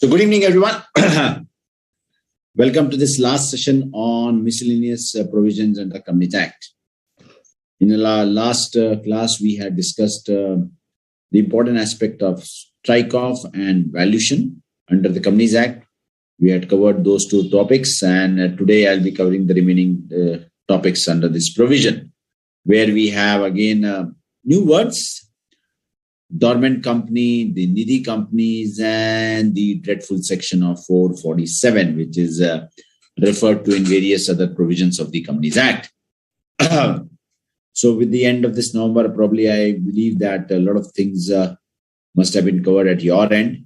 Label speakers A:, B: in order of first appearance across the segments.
A: So good evening, everyone. Welcome to this last session on miscellaneous provisions under Companies Act. In the last class, we had discussed the important aspect of strike-off and valuation under the Companies Act. We had covered those two topics, and today I'll be covering the remaining topics under this provision, where we have again new words: dormant company, the needy companies, and the dreadful section of 447, which is referred to in various other provisions of the Companies Act. So with the end of this November, probably I believe that a lot of things must have been covered at your end.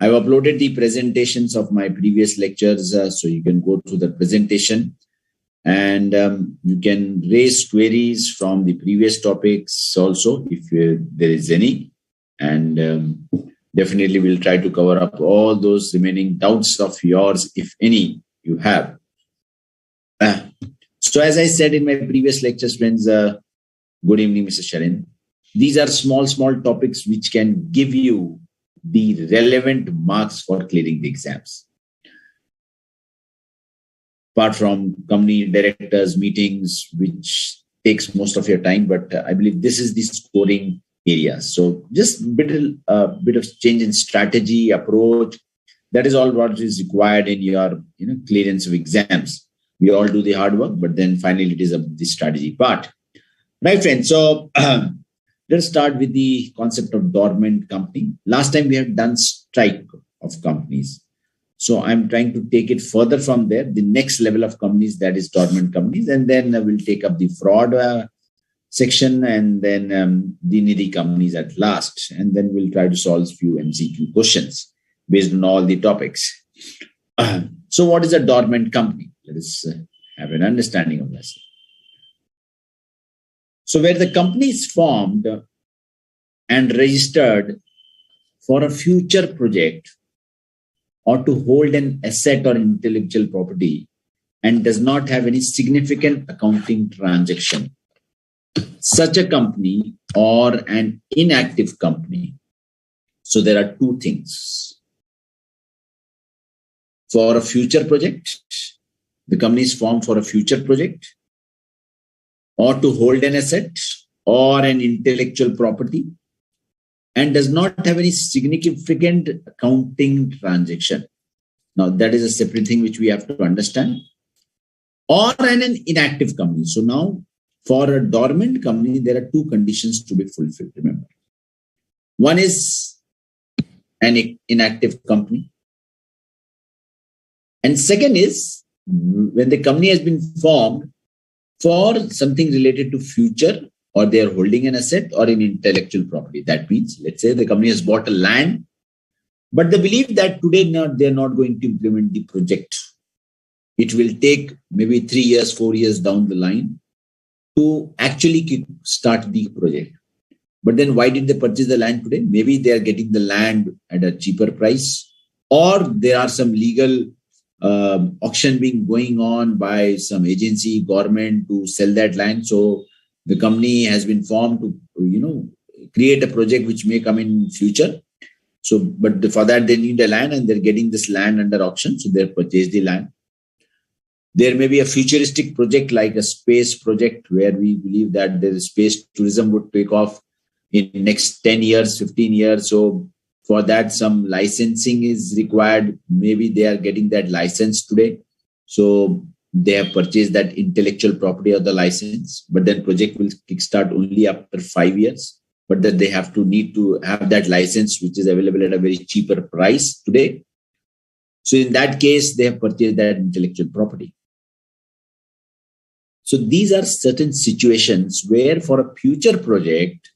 A: I've uploaded the presentations of my previous lectures, so you can go through the presentation, and you can raise queries from the previous topics also, if there is any. And definitely we'll try to cover up all those remaining doubts of yours, if any you have. So as I said in my previous lectures, friends, good evening, Mr. Sharin. These are small topics which can give you the relevant marks for clearing the exams. Apart from company directors meetings, which takes most of your time, but I believe this is the scoring area. So just a bit of change in strategy, approach. That is all what is required in your clearance of exams. We all do the hard work, but then finally it is the strategy part. Right, friends. So let's start with the concept of dormant company. Last time we had done strike of companies. So I'm trying to take it further from there, the next level of companies, that is dormant companies. And then we'll take up the fraud section, and then the needy companies at last. And then we'll try to solve a few MCQ questions based on all the topics. So what is a dormant company? Let us have an understanding of this. So where the company is formed and registered for a future project or to hold an asset or intellectual property and does not have any significant accounting transaction, such a company or an inactive company. So there are two things. For a future project, the company is formed for a future project, or to hold an asset or an intellectual property and does not have any significant accounting transaction. Now that is a separate thing which we have to understand. Or an inactive company. So now, for a dormant company, there are two conditions to be fulfilled, remember. One is an inactive company. And second is when the company has been formed for something related to future, or they are holding an asset or an intellectual property. That means, let's say the company has bought a land, but they believe that today they're not going to implement the project. It will take maybe 3 years, 4 years down the line to actually start the project. But then why did they purchase the land today? Maybe they are getting the land at a cheaper price, or there are some legal auction going on by some agency, government, to sell that land. So the company has been formed to, create a project which may come in future. So, but for that they need a land, and they're getting this land under auction. So they purchase the land. There may be a futuristic project like a space project, where we believe that the space tourism would take off in next 10 years, 15 years. So for that, some licensing is required. Maybe they are getting that license today. So they have purchased that intellectual property of the license, but then project will kickstart only after 5 years. But then they need to have that license, which is available at a very cheaper price today. So in that case, they have purchased that intellectual property. So these are certain situations where for a future project,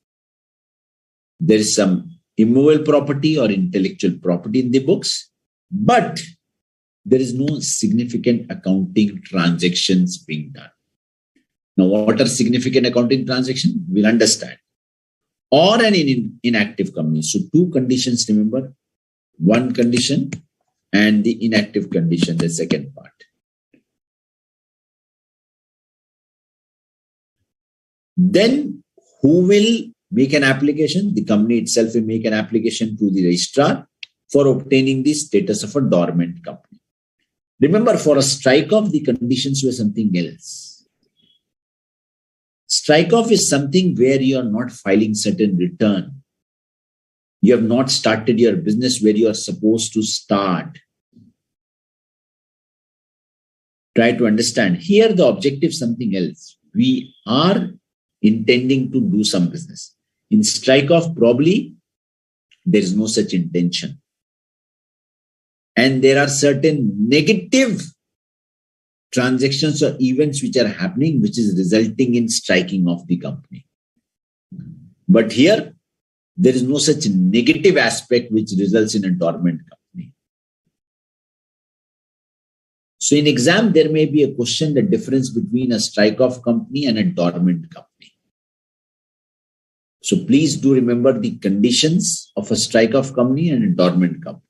A: there is some immovable property or intellectual property in the books, but there is no significant accounting transactions being done. Now, what are significant accounting transactions? We'll understand. Or an inactive company. So two conditions, remember. One condition and the inactive condition, the second part. Then who will make an application? The company itself will make an application to the registrar, for obtaining the status of a dormant company. Remember, for a strike-off, the conditions were something else. Strike-off is something where you are not filing certain return. You have not started your business where you are supposed to start. Try to understand. Here, the objective is something else. We are intending to do some business. In strike-off, probably there is no such intention. And there are certain negative transactions or events which are happening, which is resulting in striking off the company. But here, there is no such negative aspect which results in a dormant company. So in exam, there may be a question, the difference between a strike-off company and a dormant company. So please do remember the conditions of a strike-off company and a dormant company.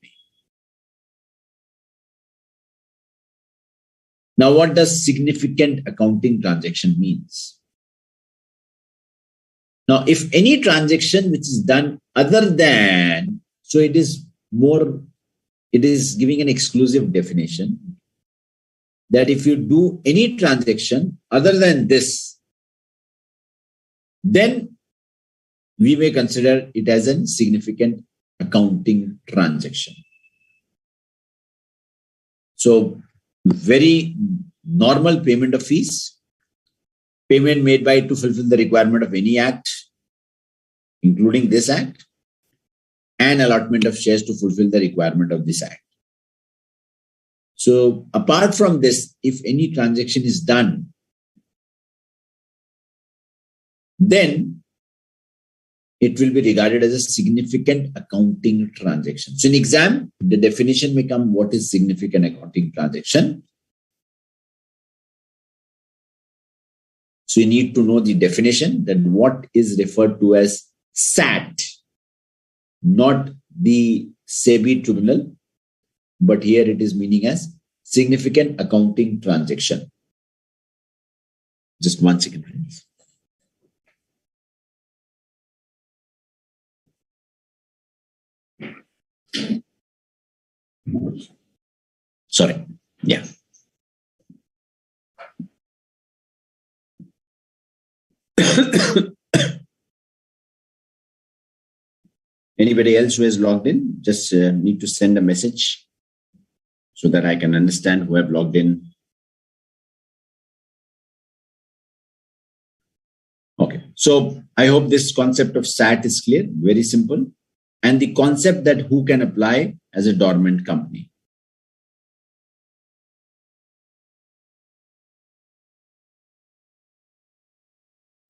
A: Now, what does significant accounting transaction means? Now, if any transaction which is done other than, so it is giving an exclusive definition that if you do any transaction other than this, then we may consider it as a significant accounting transaction. So, very normal payment of fees, payment made by to fulfill the requirement of any act, including this act, and allotment of shares to fulfill the requirement of this act. So apart from this, if any transaction is done, then it will be regarded as a significant accounting transaction. So in exam, the definition may come, what is significant accounting transaction? So you need to know the definition, that what is referred to as SAT, not the SEBI tribunal, but here it is meaning as significant accounting transaction. Just 1 second, please. Sorry. Yeah. Anybody else who has logged in, just need to send a message so that I can understand who have logged in. Okay. So I hope this concept of SAT is clear, very simple. And the concept that who can apply as a dormant company.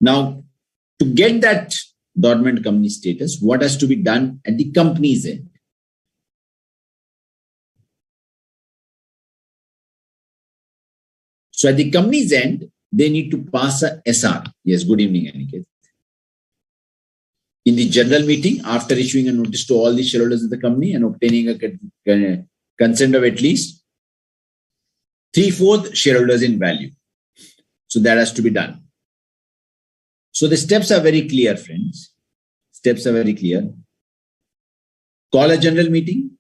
A: Now, to get that dormant company status, what has to be done at the company's end? So at the company's end, they need to pass a SR. Yes, good evening, Aniket. In the general meeting, after issuing a notice to all the shareholders of the company and obtaining a consent of at least 3/4 shareholders in value. So that has to be done. So the steps are very clear, friends. Steps are very clear. Call a general meeting,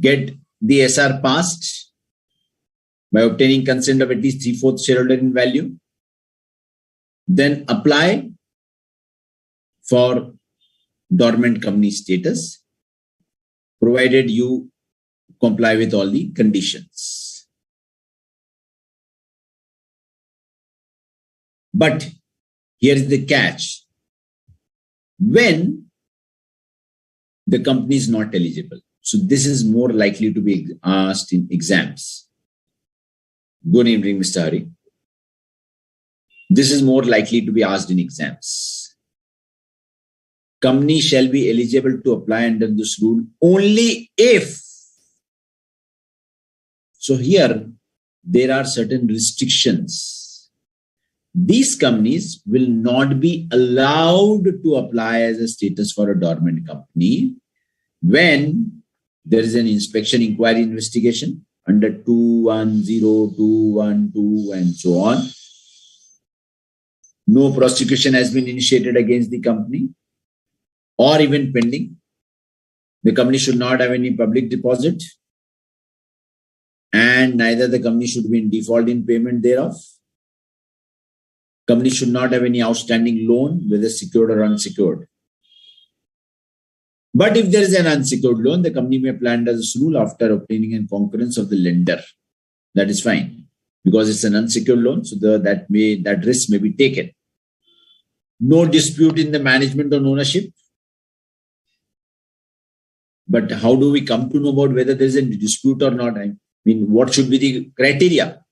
A: get the SR passed by obtaining consent of at least 3/4 shareholder in value, then apply for dormant company status, provided you comply with all the conditions. But here is the catch. When the company is not eligible, so this is more likely to be asked in exams. Good evening, Mr. Hari. This is more likely to be asked in exams. Company shall be eligible to apply under this rule only if. So here, there are certain restrictions. These companies will not be allowed to apply as a status for a dormant company when there is an inspection inquiry investigation under 210, 212 and so on. No prosecution has been initiated against the company or even pending. The company should not have any public deposit, and neither the company should be in default in payment thereof. Company should not have any outstanding loan, whether secured or unsecured. But if there is an unsecured loan, the company may apply under this rule after obtaining a concurrence of the lender. That is fine, because it's an unsecured loan, so that risk may be taken. No dispute in the management on ownership. But how do we come to know about whether there is a dispute or not? I mean, what should be the criteria?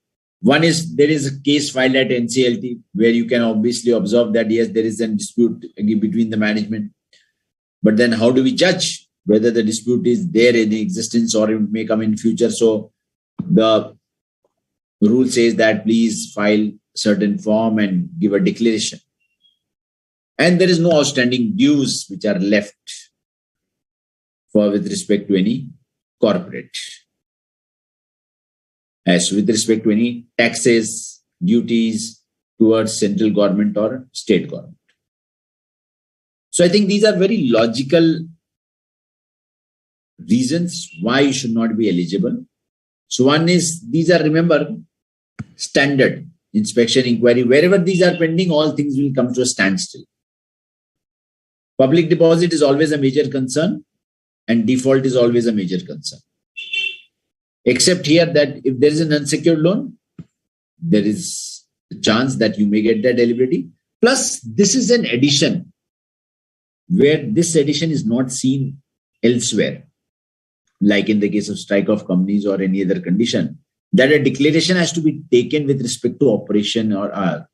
A: One is there is a case filed at NCLT where you can obviously observe that yes, there is a dispute between the management. But then how do we judge whether the dispute is there in existence or it may come in future? So the rule says that please file certain form and give a declaration. And there is no outstanding dues which are left with respect to any corporate. As with respect to any taxes, duties towards central government or state government. So I think these are very logical reasons why you should not be eligible. So one is, these are, remember, standard inspection inquiry. Wherever these are pending, all things will come to a standstill. Public deposit is always a major concern, and default is always a major concern. Except here that if there is an unsecured loan, there is a chance that you may get that eligibility. Plus, this is an addition where this addition is not seen elsewhere, like in the case of strike-off companies or any other condition, that a declaration has to be taken with respect to operation or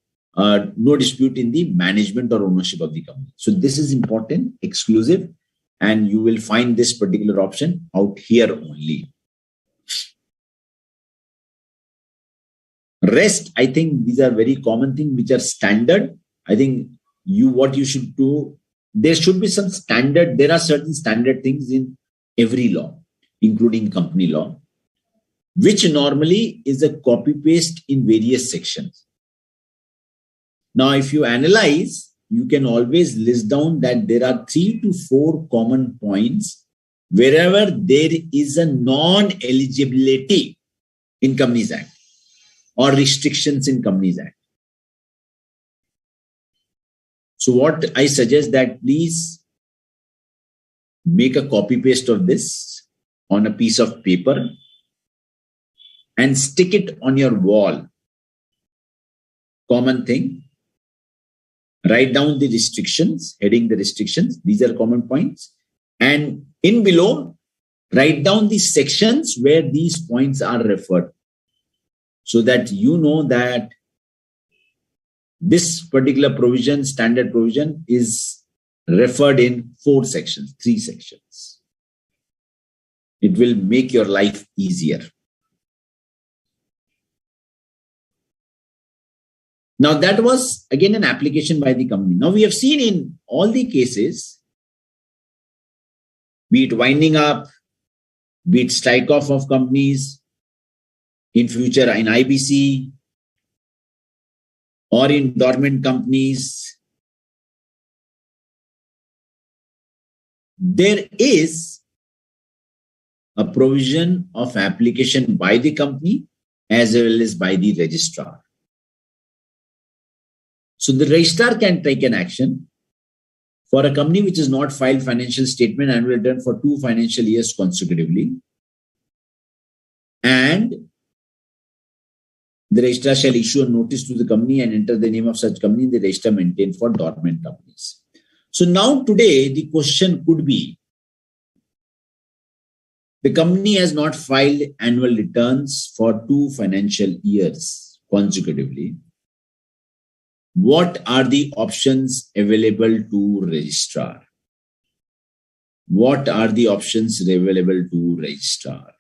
A: no dispute in the management or ownership of the company. So this is important, exclusive, and you will find this particular option out here only. Rest, I think these are very common things which are standard. I think what you should do, there should be some standard. There are certain standard things in every law, including company law, which normally is a copy paste in various sections. Now, if you analyze, you can always list down that there are 3 to 4 common points wherever there is a non-eligibility in Companies Act or restrictions in Companies Act. So what I suggest that please make a copy paste of this on a piece of paper and stick it on your wall. Common thing. Write down the restrictions, heading the restrictions. These are common points. And in below, write down the sections where these points are referred, so that you know that this particular provision, standard provision, is referred in 4 sections, 3 sections. It will make your life easier. Now that was again an application by the company. Now we have seen in all the cases, be it winding up, be it strike off of companies, in future in IBC, or in dormant companies, there is a provision of application by the company as well as by the registrar. So the registrar can take an action for a company which has not filed financial statement and annual return for 2 financial years consecutively, and the registrar shall issue a notice to the company and enter the name of such company in the register maintained for dormant companies. So now today the question could be, the company has not filed annual returns for 2 financial years consecutively. What are the options available to registrar? What are the options available to registrar?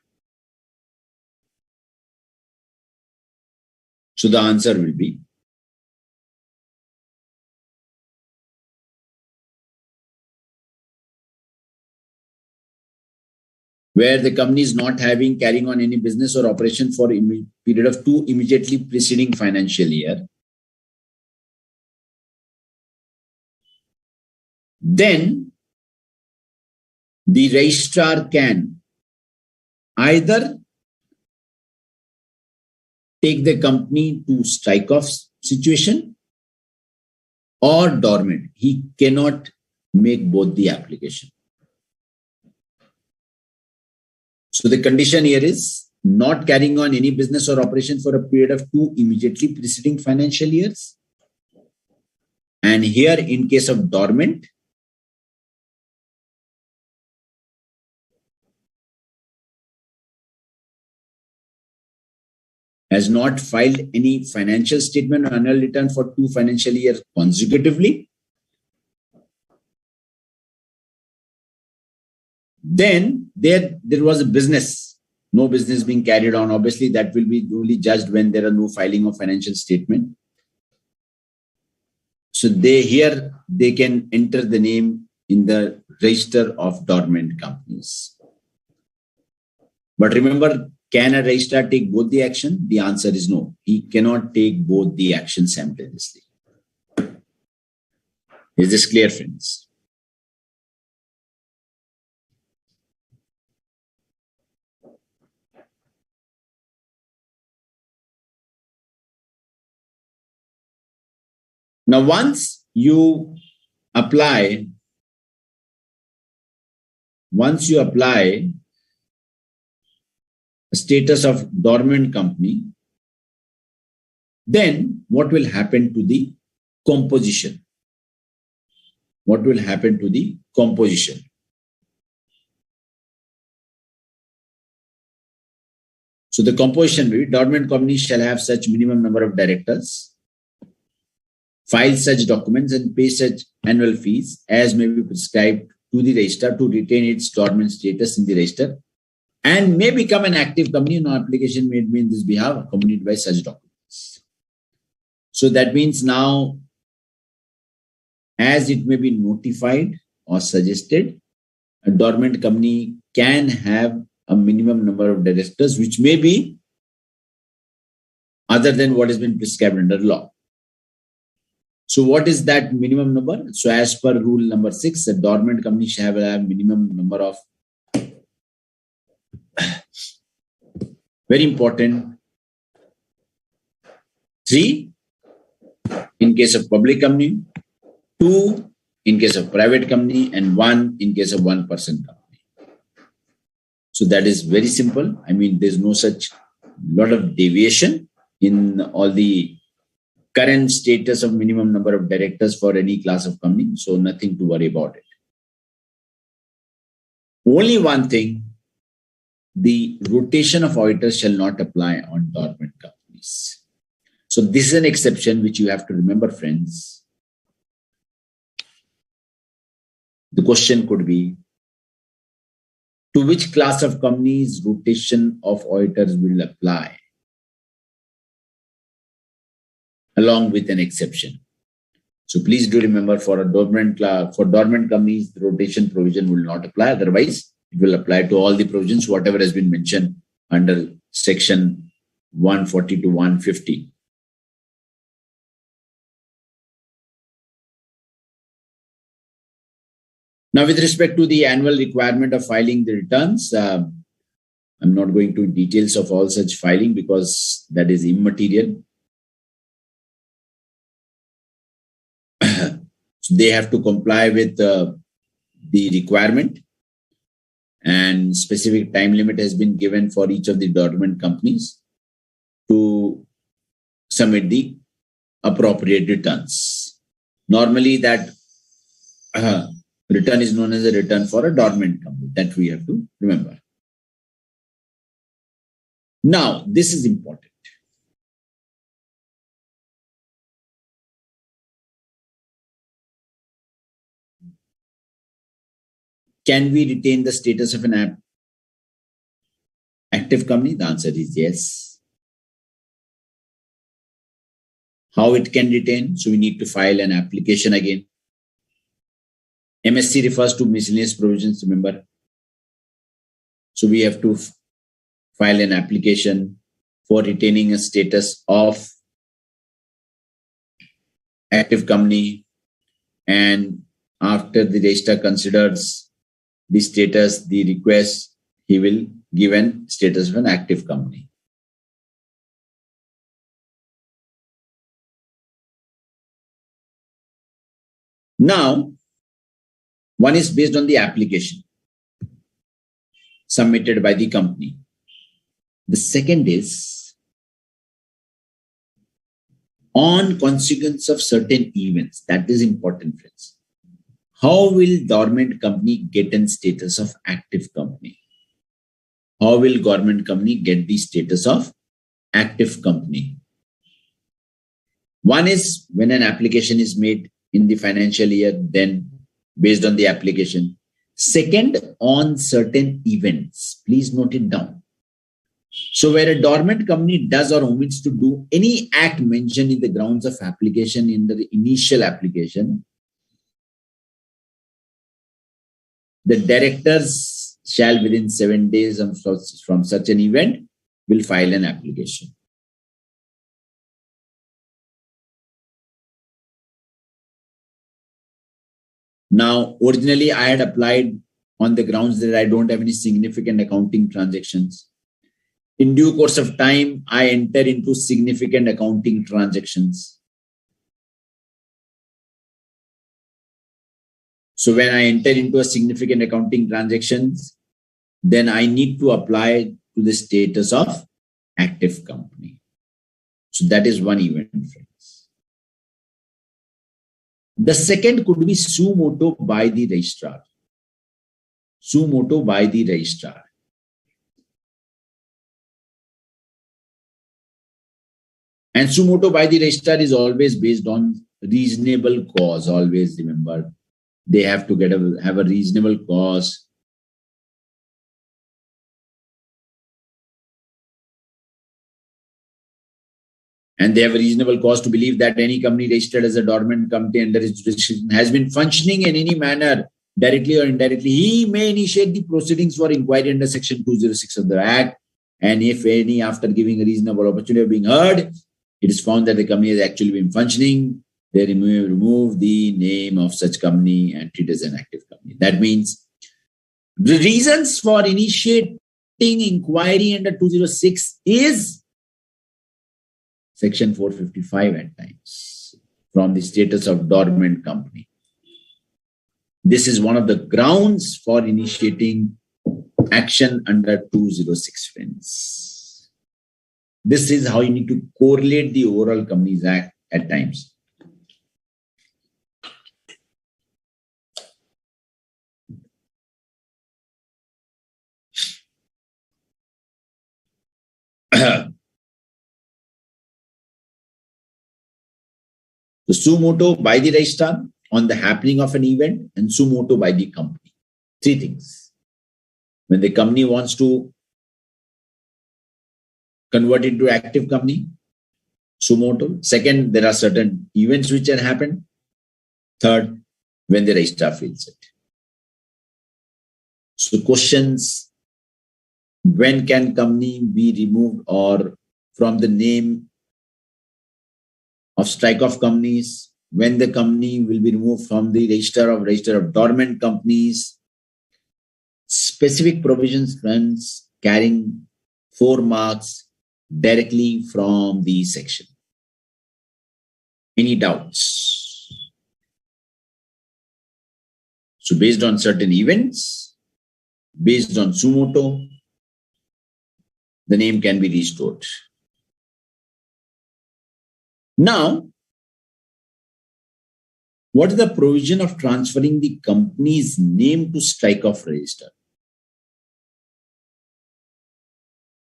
A: So the answer will be where the company is not carrying on any business or operation for a period of 2 immediately preceding financial year. Then the registrar can either take the company to strike-off situation or dormant. He cannot make both the application. So the condition here is not carrying on any business or operation for a period of 2 immediately preceding financial years. And here, in case of dormant, has not filed any financial statement or annual return for 2 financial years consecutively, then there was a business, no business being carried on. Obviously, that will be only judged when there are no filing of financial statement. So they can enter the name in the register of dormant companies. But remember, can a registrar take both the action? The answer is no. He cannot take both the actions simultaneously. Is this clear, friends? Now, once you apply a status of dormant company, then what will happen to the composition? What will happen to the composition? So the composition will be dormant company shall have such minimum number of directors, file such documents and pay such annual fees as may be prescribed to the registrar to retain its dormant status in the register and may become an active company on application made in this behalf accompanied by such documents. So that means now, as it may be notified or suggested, a dormant company can have a minimum number of directors, which may be other than what has been prescribed under law. So what is that minimum number? So as per rule number 6, a dormant company shall have a minimum number of, very important, 3 in case of public company, 2 in case of private company, and 1 in case of one-person company. So that is very simple. I mean, there's no such lot of deviation in all the current status of minimum number of directors for any class of company. So nothing to worry about it. Only one thing, the rotation of auditors shall not apply on dormant companies. So this is an exception which you have to remember, friends. The question could be, to which class of companies rotation of auditors will apply, along with an exception. So please do remember, for dormant companies, the rotation provision will not apply. Otherwise, it will apply to all the provisions, whatever has been mentioned under section 140 to 150. Now, with respect to the annual requirement of filing the returns, I'm not going to details of all such filing because that is immaterial. So they have to comply with the requirement, and specific time limit has been given for each of the dormant companies to submit the appropriate returns. Normally, that return is known as a return for a dormant company. That we have to remember. Now, this is important. Can we retain the status of an active company? The answer is yes. How it can retain? So we need to file an application again. MSC refers to miscellaneous provisions, remember. So we have to file an application for retaining a status of active company, and after the registrar considers the status, the request, he will give an status of an active company. Now, one is based on the application submitted by the company. The second is on consequence of certain events. That is important, friends. How will dormant company get a status of active company? How will government company get the status of active company? One is when an application is made in the financial year, then based on the application. Second, on certain events. Please note it down. So where a dormant company does or omits to do any act mentioned in the grounds of application in the initial application, the directors shall within 7 days from such an event will file an application. Now, originally I had applied on the grounds that I don't have any significant accounting transactions. In due course of time, I enter into significant accounting transactions. So when I enter into a significant accounting transactions, then I need to apply to the status of active company. So that is one event, friends. The second could be suo motu by the registrar. Suo motu by the registrar. And suo motu by the registrar is always based on reasonable cause. Always remember, they have to have a reasonable cause. And they have a reasonable cause to believe that any company registered as a dormant company under its jurisdiction has been functioning in any manner, directly or indirectly. He may initiate the proceedings for inquiry under Section 206 of the Act. And if any, after giving a reasonable opportunity of being heard, it is found that the company has actually been functioning, they remove the name of such company and treat it as an active company. That means the reasons for initiating inquiry under 206 is Section 455 at times, from the status of dormant company. This is one of the grounds for initiating action under 206, friends. This is how you need to correlate the overall Companies Act at times. The suo motu by the registrar on the happening of an event and suo motu by the company. Three things. When the company wants to convert it to active company, suo motu. Second, there are certain events which have happened. Third, when the registrar feels it. So questions, when can company be removed or from the name of strike-off companies, when the company will be removed from the register of dormant companies, specific provisions, friends, carrying 4 marks directly from the section. Any doubts? So based on certain events, based on suo motu, the name can be restored. Now, what is the provision of transferring the company's name to strike-off register?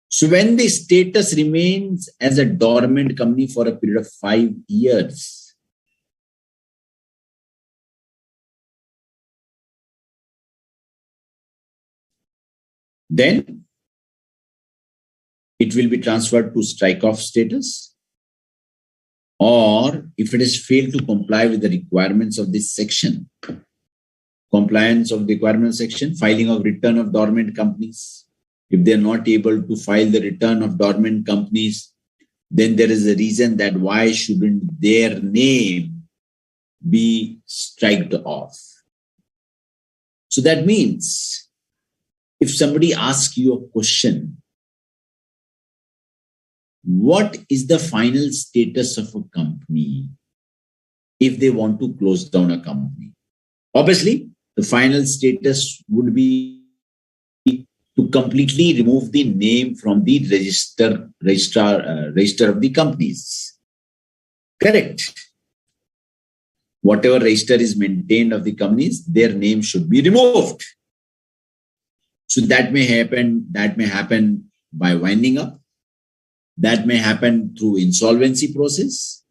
A: So when the status remains as a dormant company for a period of 5 years, then it will be transferred to strike-off status. Or if it has failed to comply with the requirements of this section, compliance of the requirements section, filing of return of dormant companies. If they are not able to file the return of dormant companies, then there is a reason that why shouldn't their name be striked off. So that means if somebody asks you a question, what is the final status of a company if they want to close down a company? Obviously, the final status would be to completely remove the name from the register of the companies. Correct. Whatever register is maintained of the companies, their name should be removed. So that may happen by winding up. That may happen through insolvency process.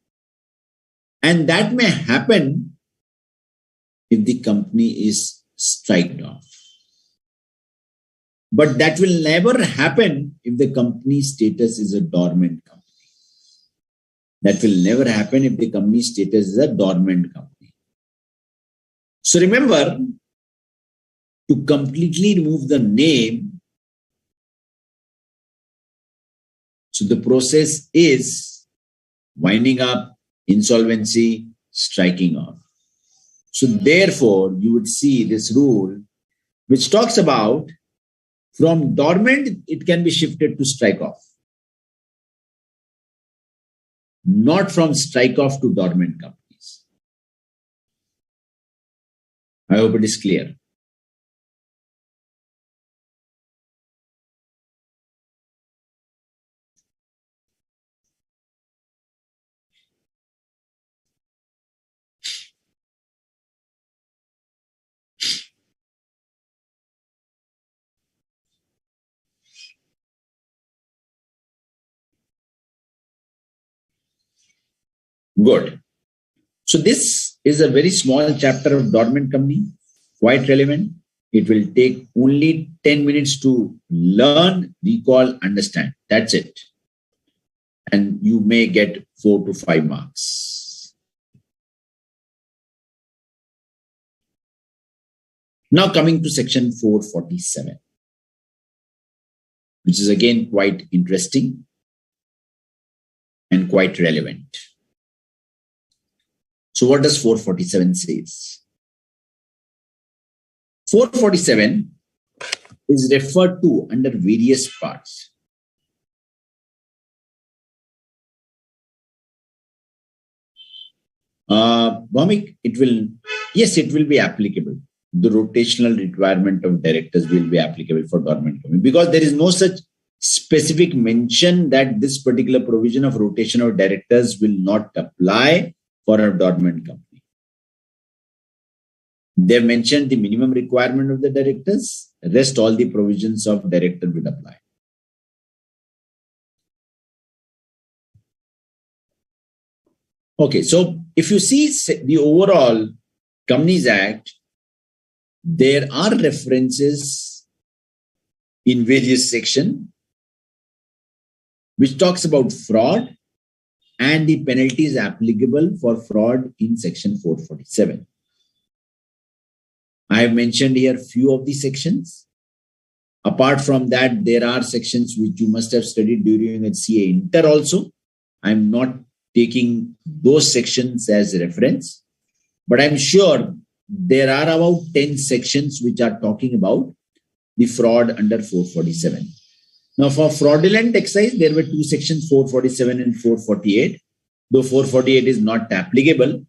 A: And that may happen if the company is striked off. But that will never happen if the company status is a dormant company. That will never happen if the company status is a dormant company. So remember, to completely remove the name, so the process is winding up, insolvency, striking off. So therefore, you would see this rule which talks about from dormant, it can be shifted to strike off. Not from strike off to dormant companies. I hope it is clear. Good. So this is a very small chapter of dormant company, quite relevant. It will take only 10 minutes to learn, recall, understand. That's it. And you may get 4 to 5 marks. Now coming to section 447, which is again quite interesting and quite relevant. So what does 447 says? 447 is referred to under various parts. Bhamik, it will be applicable. The rotational requirement of directors will be applicable for dormant company because there is no such specific mention that this particular provision of rotation of directors will not apply for a dormant company. They mentioned the minimum requirement of the directors. Rest all the provisions of director will apply. Okay, so if you see the overall Companies Act, there are references in various sections which talks about fraud and the penalties applicable for fraud in section 447. I have mentioned here few of the sections. Apart from that, there are sections which you must have studied during CA Inter also. I'm not taking those sections as reference, but I'm sure there are about 10 sections which are talking about the fraud under 447. Now, for fraudulent exercise, there were 2 sections, 447 and 448. Though 448 is not applicable,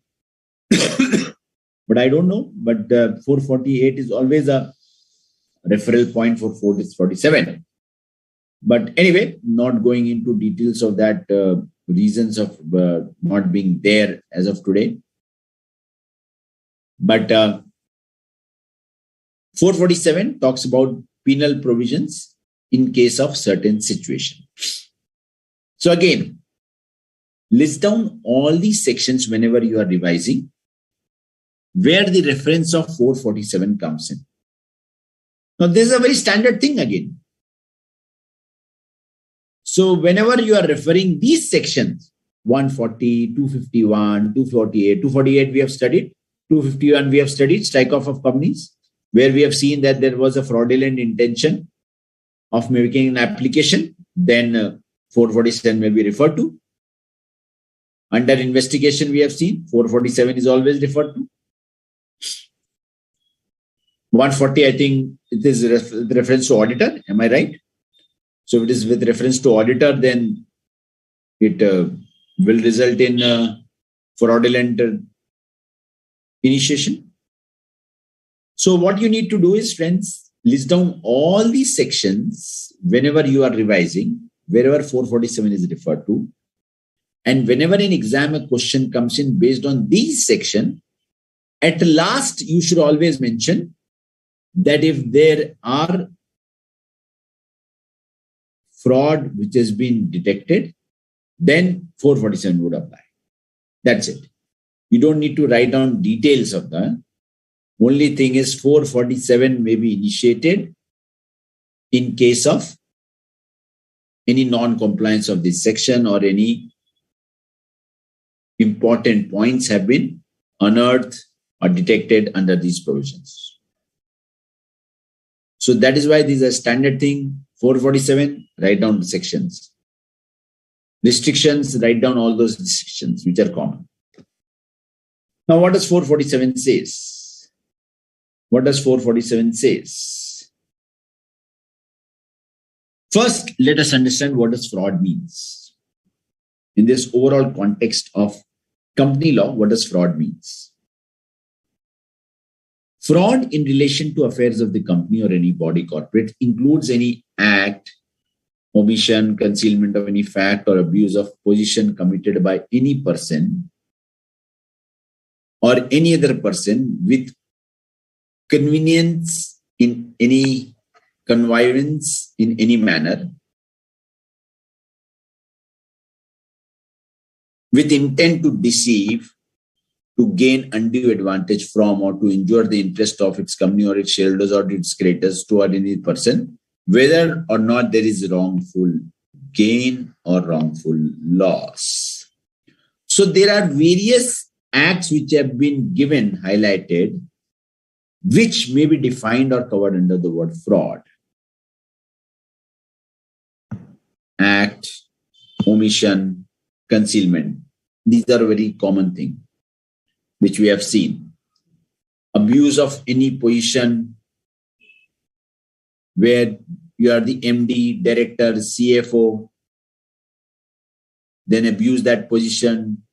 A: but I don't know. But 448 is always a referral point for 447. But anyway, not going into details of that, reasons of not being there as of today. But 447 talks about penal provisions in case of certain situation. So again, list down all these sections whenever you are revising, where the reference of 447 comes in. Now, this is a very standard thing again. So whenever you are referring these sections, 140, 251, 248, 248 we have studied, 251 we have studied, strike off of companies, where we have seen that there was a fraudulent intention of making an application, then 447 will be referred to. Under investigation, we have seen 447 is always referred to. 140, I think it is with reference to auditor. Am I right? So if it is with reference to auditor, then it will result in fraudulent initiation. So what you need to do is, friends, list down all these sections whenever you are revising, wherever 447 is referred to. And whenever an exam a question comes in based on these section, at last you should always mention that if there are fraud which has been detected, then 447 would apply. That's it. You don't need to write down details of the. Only thing is 447 may be initiated in case of any non-compliance of this section or any important points have been unearthed or detected under these provisions. So that is why these are standard thing. 447, write down the sections. Restrictions, write down all those restrictions which are common. Now, what does 447 says? What does 447 says? First, let us understand what does fraud means. In this overall context of company law, what does fraud means? Fraud in relation to affairs of the company or any body corporate includes any act, omission, concealment of any fact or abuse of position committed by any person or any other person with convenience in any connivance in any manner, with intent to deceive, to gain undue advantage from, or to injure the interest of its company or its shareholders or its creditors toward any person, whether or not there is wrongful gain or wrongful loss. So there are various acts which have been given, highlighted, which may be defined or covered under the word fraud. Act, omission, concealment. These are a very common thing which we have seen. Abuse of any position where you are the MD, director, CFO, then abuse that position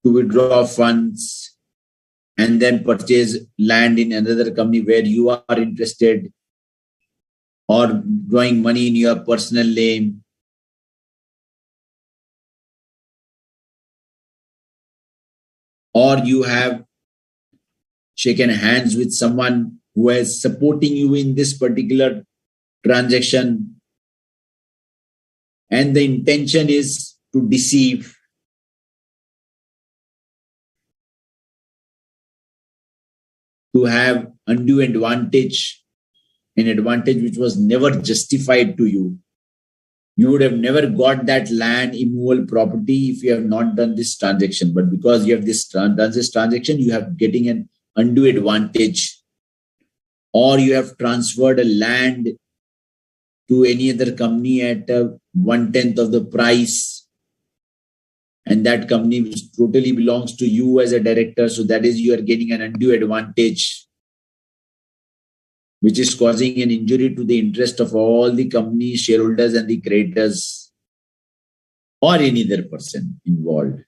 A: to withdraw funds and then purchase land in another company where you are interested, or drawing money in your personal name. Or you have shaken hands with someone who is supporting you in this particular transaction, and the intention is to deceive. To have undue advantage, an advantage which was never justified to you. You would have never got that land, immovable property if you have not done this transaction. But because you have done this transaction, you have getting an undue advantage. Or you have transferred a land to any other company at 1/10 of the price. And that company which totally belongs to you as a director. So that is, you are getting an undue advantage, which is causing an injury to the interest of all the company shareholders and the creditors or any other person involved.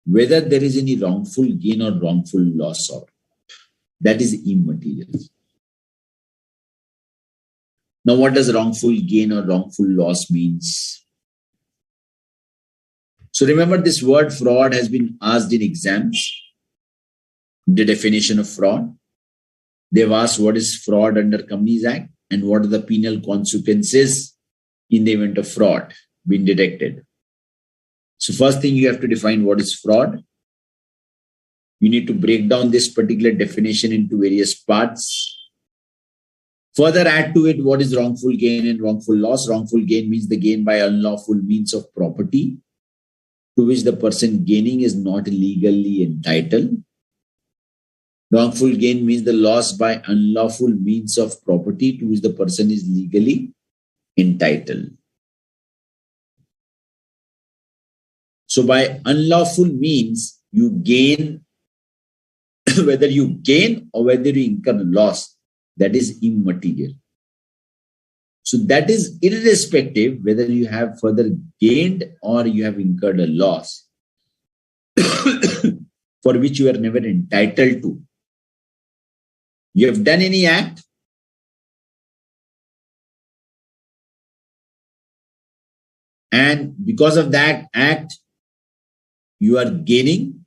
A: Whether there is any wrongful gain or wrongful loss, or that is immaterial. Now, what does wrongful gain or wrongful loss means? So remember, this word fraud has been asked in exams. The definition of fraud. They've asked what is fraud under Companies Act and what are the penal consequences in the event of fraud being detected. So first thing, you have to define what is fraud. You need to break down this particular definition into various parts. Further add to it what is wrongful gain and wrongful loss. Wrongful gain means the gain by unlawful means of property to which the person gaining is not legally entitled. Wrongful gain means the loss by unlawful means of property to which the person is legally entitled. So by unlawful means, you gain whether you gain or whether you incur loss, that is immaterial. So that is irrespective whether you have further gained or you have incurred a loss for which you are never entitled to. You have done any act, and because of that act, you are gaining,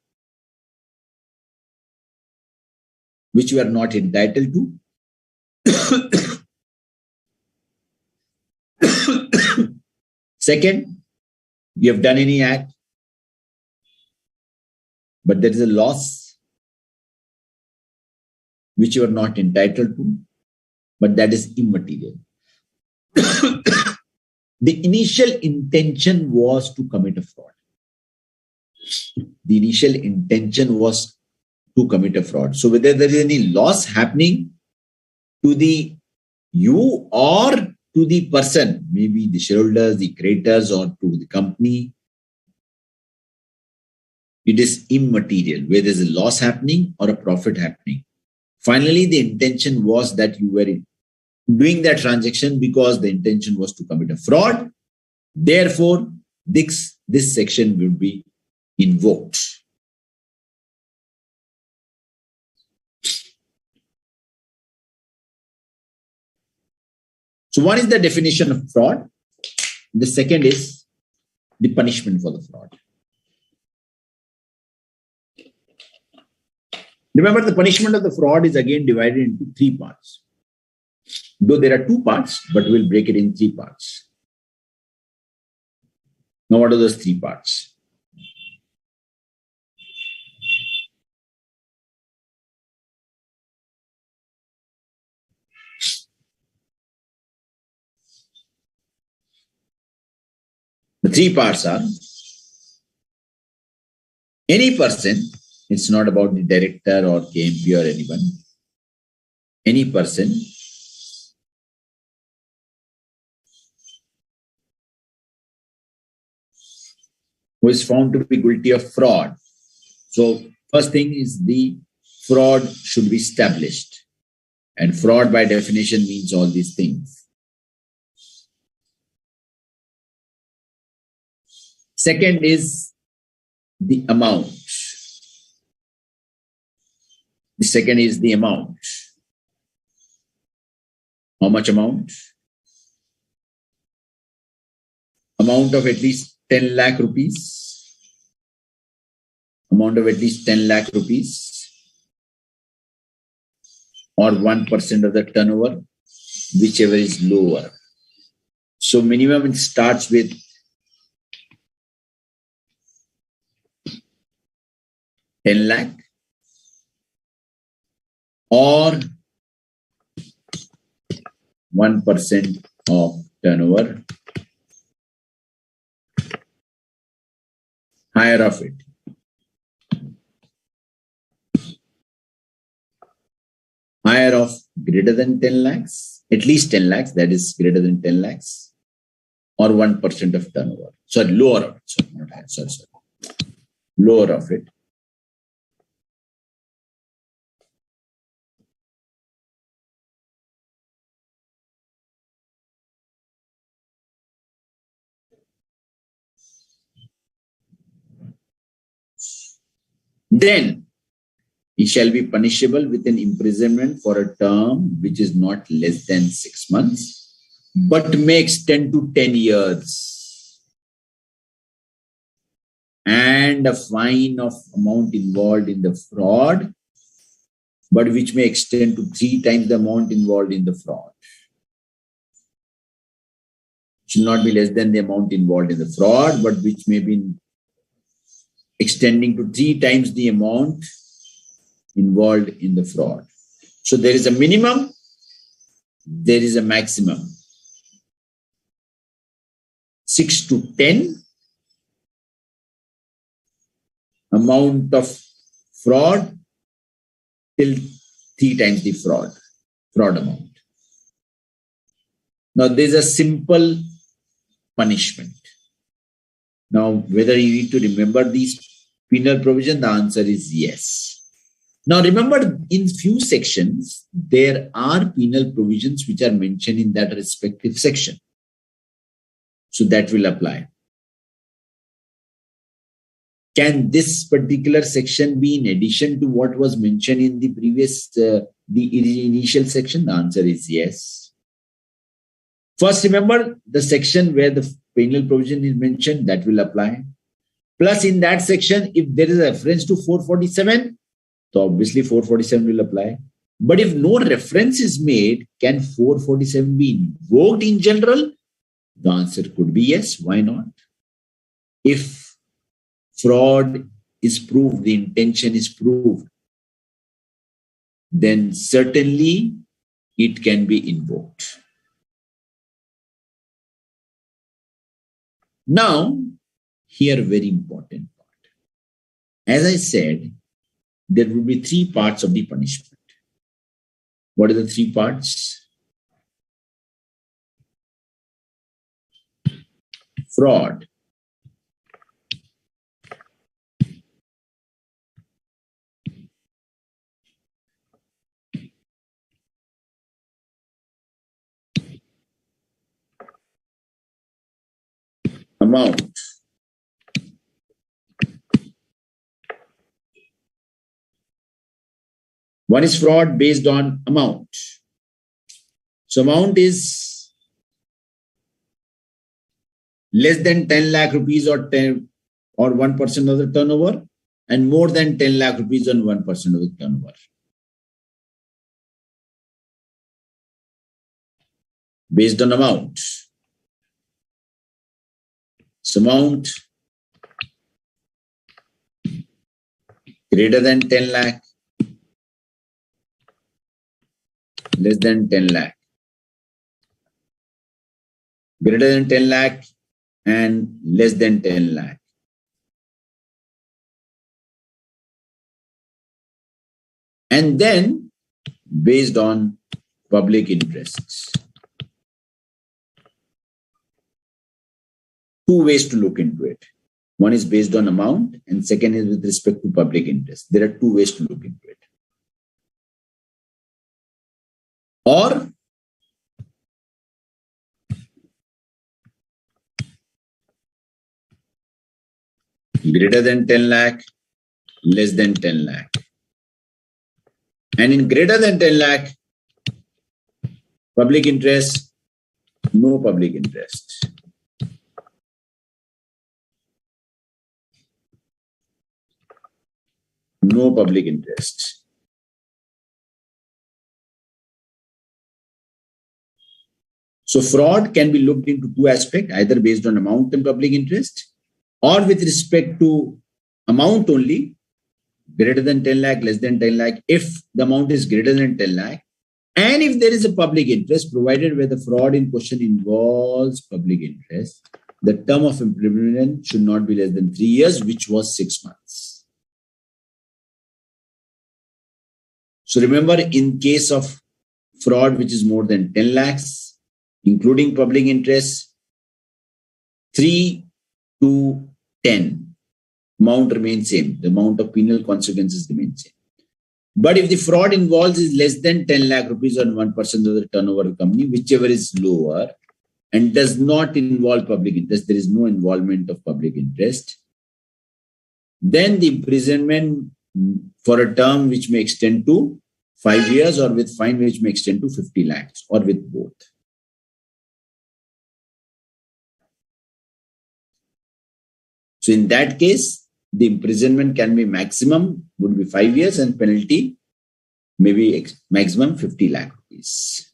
A: which you are not entitled to. Second, you have done any act, but there is a loss which you are not entitled to, but that is immaterial. The initial intention was to commit a fraud. The initial intention was to commit a fraud. So whether there is any loss happening to the you or to the person, maybe the shareholders, the creditors, or to the company, it is immaterial whether there is a loss happening or a profit happening. Finally, the intention was that you were doing that transaction because the intention was to commit a fraud. Therefore, this section will be invoked. So one is the definition of fraud. The second is the punishment for the fraud. Remember, the punishment of the fraud is again divided into three parts. Though there are two parts, but we'll break it in three parts. Now, what are those three parts? The three parts are: any person, it's not about the director or KMP or anyone, any person who is found to be guilty of fraud. So first thing is the fraud should be established. And fraud by definition means all these things. Second is the amount. The second is the amount. How much amount? Amount of at least 10 lakh rupees. Amount of at least 10 lakh rupees. Or 1% of the turnover, whichever is lower. So minimum it starts with 10 lakh or 1% of turnover, higher of it. Higher of greater than 10 lakhs, at least 10 lakhs, that is greater than 10 lakhs, or 1% of turnover. Sorry, lower of it. Sorry, not higher, sorry. Lower of it. Then he shall be punishable with an imprisonment for a term which is not less than 6 months, but may extend to 10 years. And a fine of amount involved in the fraud, but which may extend to 3 times the amount involved in the fraud. Should not be less than the amount involved in the fraud, but which may be extending to 3 times the amount involved in the fraud. So there is a minimum, there is a maximum. 6 to 10 amount of fraud till 3 times the fraud amount. Now there is a simple punishment. Now whether you need to remember these penal provision, the answer is yes. Now remember, in few sections, there are penal provisions which are mentioned in that respective section. So that will apply. Can this particular section be in addition to what was mentioned in the previous, the initial section? The answer is yes. First, remember the section where the penal provision is mentioned, that will apply. Plus, in that section, if there is a reference to 447, so obviously 447 will apply. But if no reference is made, can 447 be invoked in general? The answer could be yes. Why not? If fraud is proved, the intention is proved, then certainly it can be invoked. Now, here very important part. As I said, there will be three parts of the punishment. What are the three parts? Fraud, amount, one is fraud based on amount. So amount is less than 10 lakh rupees or 1% of the turnover, and more than 10 lakh rupees on 1% of the turnover. Based on amount. So amount greater than 10 lakh, less than 10 lakh, greater than 10 lakh, and less than 10 lakh. And then based on public interests. Two ways to look into it. One is based on amount, and second is with respect to public interest. There are two ways to look into it. Or greater than 10 lakh, less than 10 lakh. And in greater than 10 lakh, public interest, no public interest. No public interest. So fraud can be looked into two aspects, either based on amount and public interest, or with respect to amount only, greater than 10 lakh, less than 10 lakh, if the amount is greater than 10 lakh, and if there is a public interest, provided where the fraud in question involves public interest, the term of imprisonment should not be less than 3 years, which was 6 months. So remember, in case of fraud which is more than 10 lakhs, including public interest, 3 to 10, amount remains same. The amount of penal consequences remains same. But if the fraud involves is less than 10 lakh rupees on 1% of the turnover of the company, whichever is lower, and does not involve public interest, there is no involvement of public interest, then the imprisonment for a term which may extend to 5 years, or with fine which may extend to 50 lakhs, or with both. So in that case, the imprisonment can be maximum would be 5 years, and penalty may be maximum 50 lakh rupees.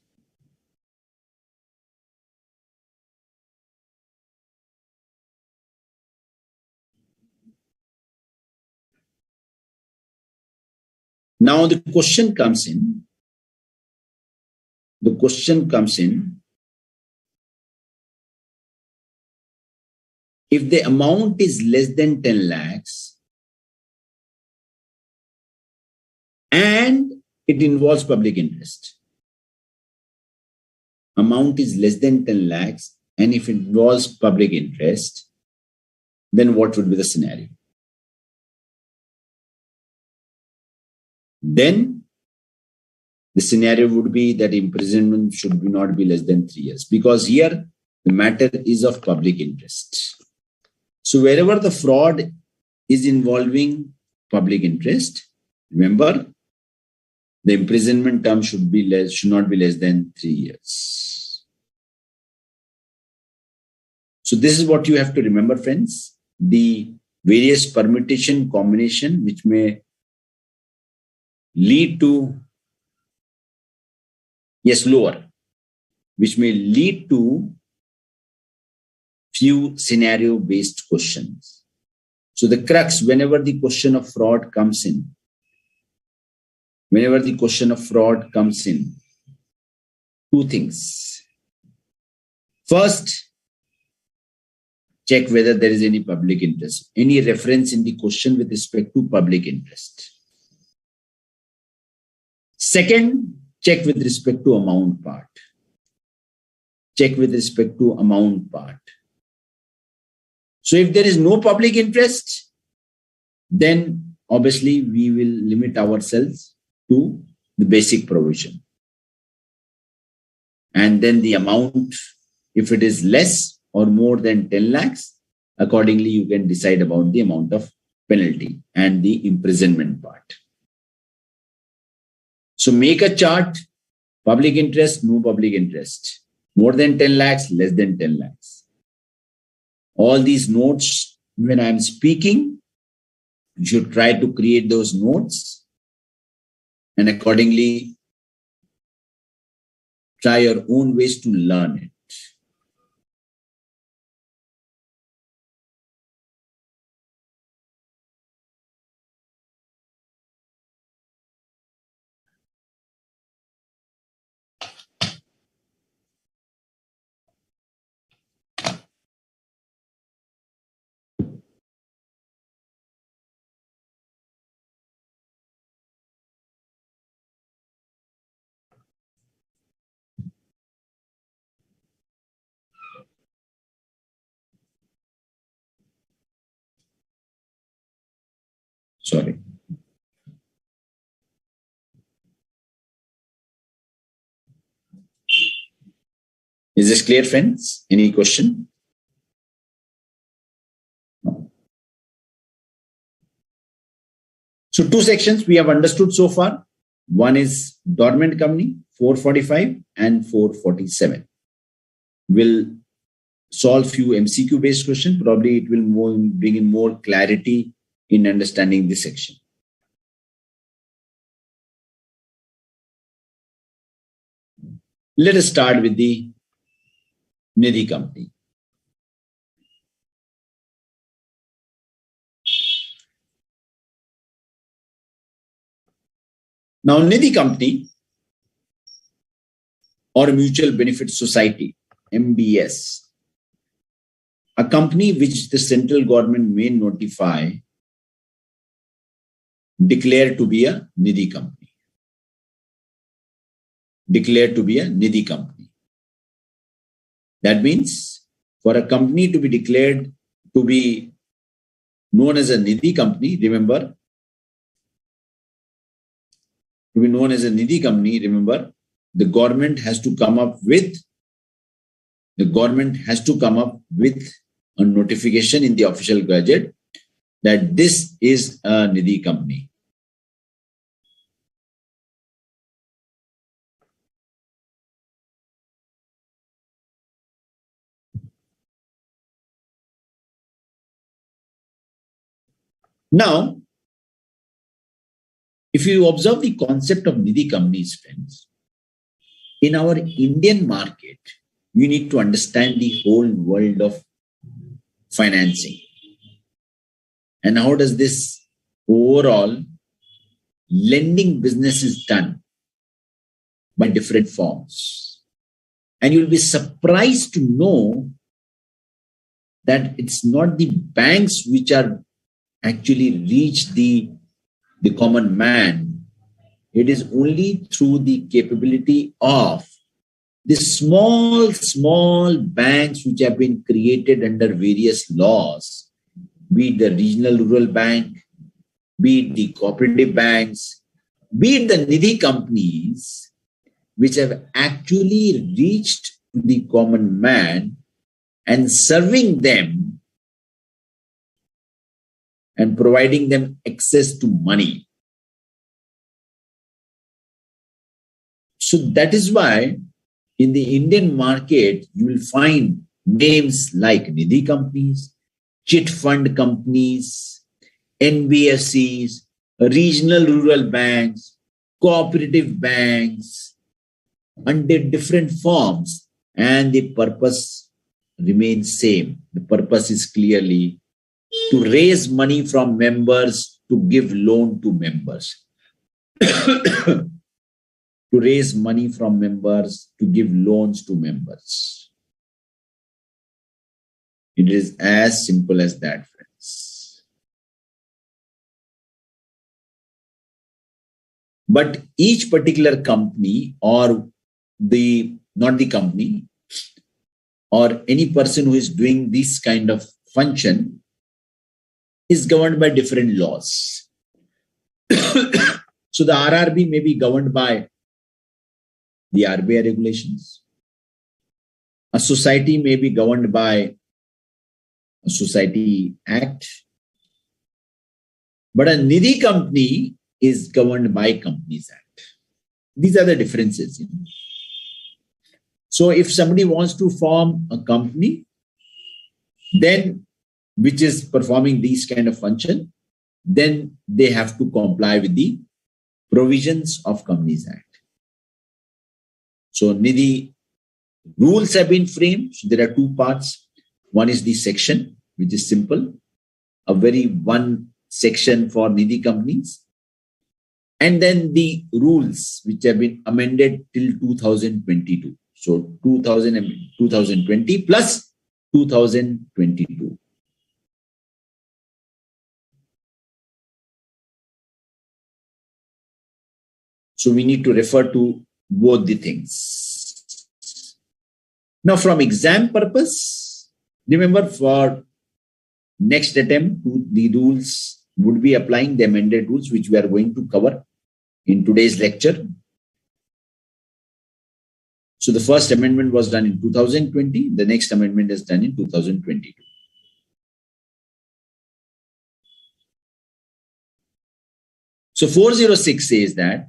A: Now the question comes in. The question comes in. If the amount is less than 10 lakhs and it involves public interest, amount is less than 10 lakhs and if it involves public interest, then what would be the scenario? then the scenario would be that imprisonment should not be less than 3 years, because here the matter is of public interest. So wherever the fraud is involving public interest, remember, the imprisonment term should not be less than 3 years. So this is what you have to remember, friends. The various permutation combination which may lead to, which may lead to few scenario-based questions. So the crux, whenever the question of fraud comes in, two things. First, check whether there is any public interest, any reference in the question with respect to public interest. Second, check with respect to amount part. So if there is no public interest, then obviously we will limit ourselves to the basic provision. And then the amount, if it is less or more than 10 lakhs, accordingly you can decide about the amount of penalty and the imprisonment part. So make a chart, public interest, no public interest, more than 10 lakhs, less than 10 lakhs. All these notes, when I'm speaking, you should try to create those notes and accordingly try your own ways to learn it. Sorry. Is this clear, friends? Any question? No. So two sections we have understood so far. One is dormant company, 445 and 447. We'll solve few MCQ based questions. Probably it will bring in more clarity in understanding this section. Let us start with the Nidhi company. Now, Nidhi company or Mutual Benefit Society, MBS, a company which the central government may notify, declared to be a Nidhi company. That means for a company to be declared to be known as a Nidhi company, remember, the government has to come up with a notification in the official gazette that this is a Nidhi company. Now, if you observe the concept of Nidhi companies, friends, in our Indian market, you need to understand the whole world of financing. And how does this overall lending business is done by different forms. And you'll be surprised to know that it's not the banks which are actually reach the common man. It is only through the capability of the small banks which have been created under various laws, be it the regional rural bank, be it the cooperative banks, be it the Nidhi companies which have actually reached to the common man and serving them and providing them access to money. So that is why in the Indian market, you will find names like Nidhi companies, chit fund companies, NBFCs, regional rural banks, cooperative banks, under different forms, and the purpose remains same. The purpose is clearly to raise money from members to give loan to members. To raise money from members to give loans to members. It is as simple as that, friends. But each particular company or not the company or any person who is doing this kind of function is governed by different laws. So the RRB may be governed by the RBI regulations. A society may be governed by a Society Act. But a Nidhi company is governed by Companies Act. These are the differences. So if somebody wants to form a company, then which is performing these kind of function, then they have to comply with the provisions of Companies Act. So Nidhi rules have been framed. So there are two parts. One is the section, which is simple, a very one section for Nidhi companies. And then the rules, which have been amended till 2022. So 2020 plus 2022. So we need to refer to both the things. Now, from exam purpose, remember for next attempt, the rules would be applying the amended rules, which we are going to cover in today's lecture. So the first amendment was done in 2020. The next amendment is done in 2022. So 406 says that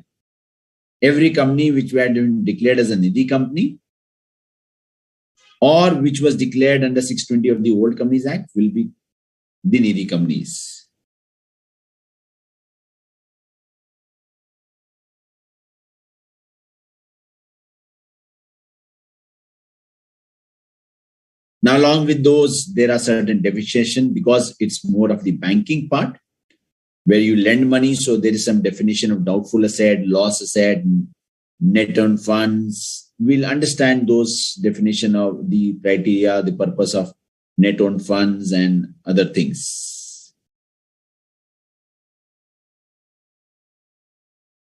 A: every company which we had declared as a Nidhi company or which was declared under 620 of the Old Companies Act will be the Nidhi companies. Now, along with those, there are certain definitions because it's more of the banking part where you lend money. So there is some definition of doubtful asset, loss asset, net earned funds. We'll understand those definition of the criteria, the purpose of net earned funds and other things.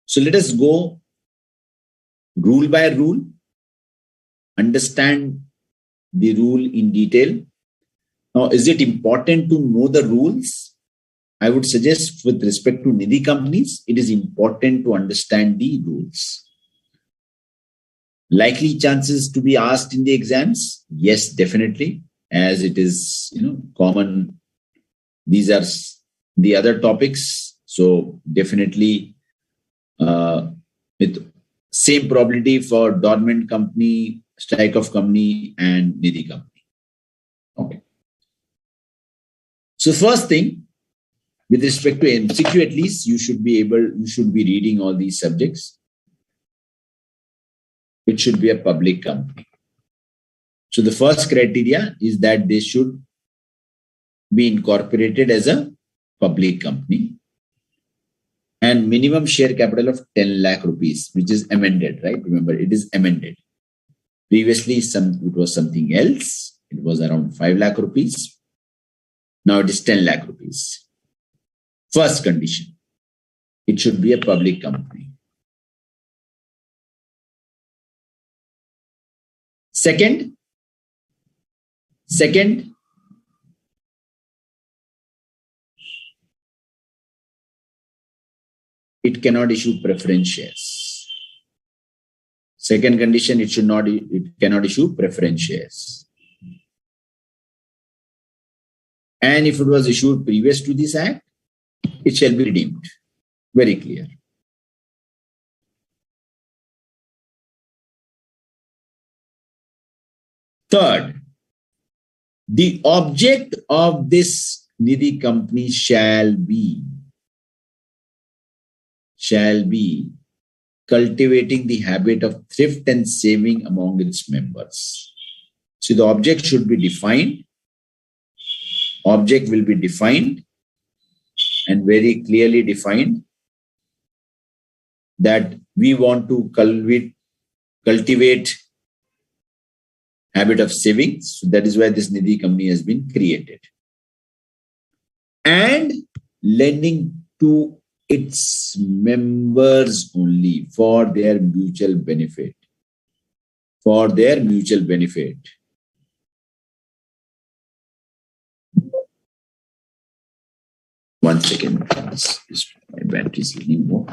A: So let us go rule by rule, understand the rule in detail. Now, is it important to know the rules? I would suggest with respect to Nidhi companies, it is important to understand the rules. Likely chances to be asked in the exams? Yes, definitely, as it is common. These are the other topics. So definitely with same probability for dormant company, strike of company and Nidhi company. Okay. So first thing, with respect to MCQ, at least you should be reading all these subjects. It should be a public company. So the first criteria is that they should be incorporated as a public company and minimum share capital of 10 lakh rupees, which is amended, right? Remember, it is amended. Previously, it was something else. It was around 5 lakh rupees. Now it is 10 lakh rupees. First condition, it should be a public company. Second, it cannot issue preference shares. Second condition, it cannot issue preference shares. And if it was issued previous to this act, it shall be redeemed. Very clear. Third, the object of this Nidhi company shall be cultivating the habit of thrift and saving among its members. So the object should be defined. Object will be defined and very clearly defined that we want to cultivate habit of savings. So that is why this Nidhi company has been created. And lending to its members only for their mutual benefit. For their mutual benefit. One second. My battery is leaking more.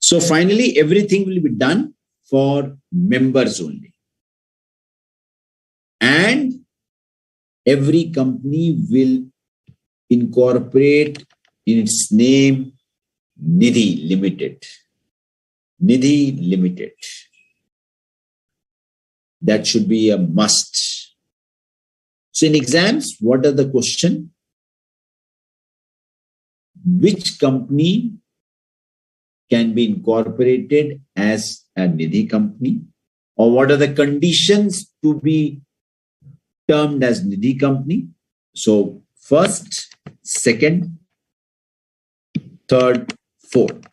A: So finally, everything will be done for members only. And every company will incorporate in its name Nidhi Limited. Nidhi Limited. That should be a must. So in exams, what are the question? Which company can be incorporated as a Nidhi company? Or what are the conditions to be termed as Nidhi company? So first, second, third, fourth.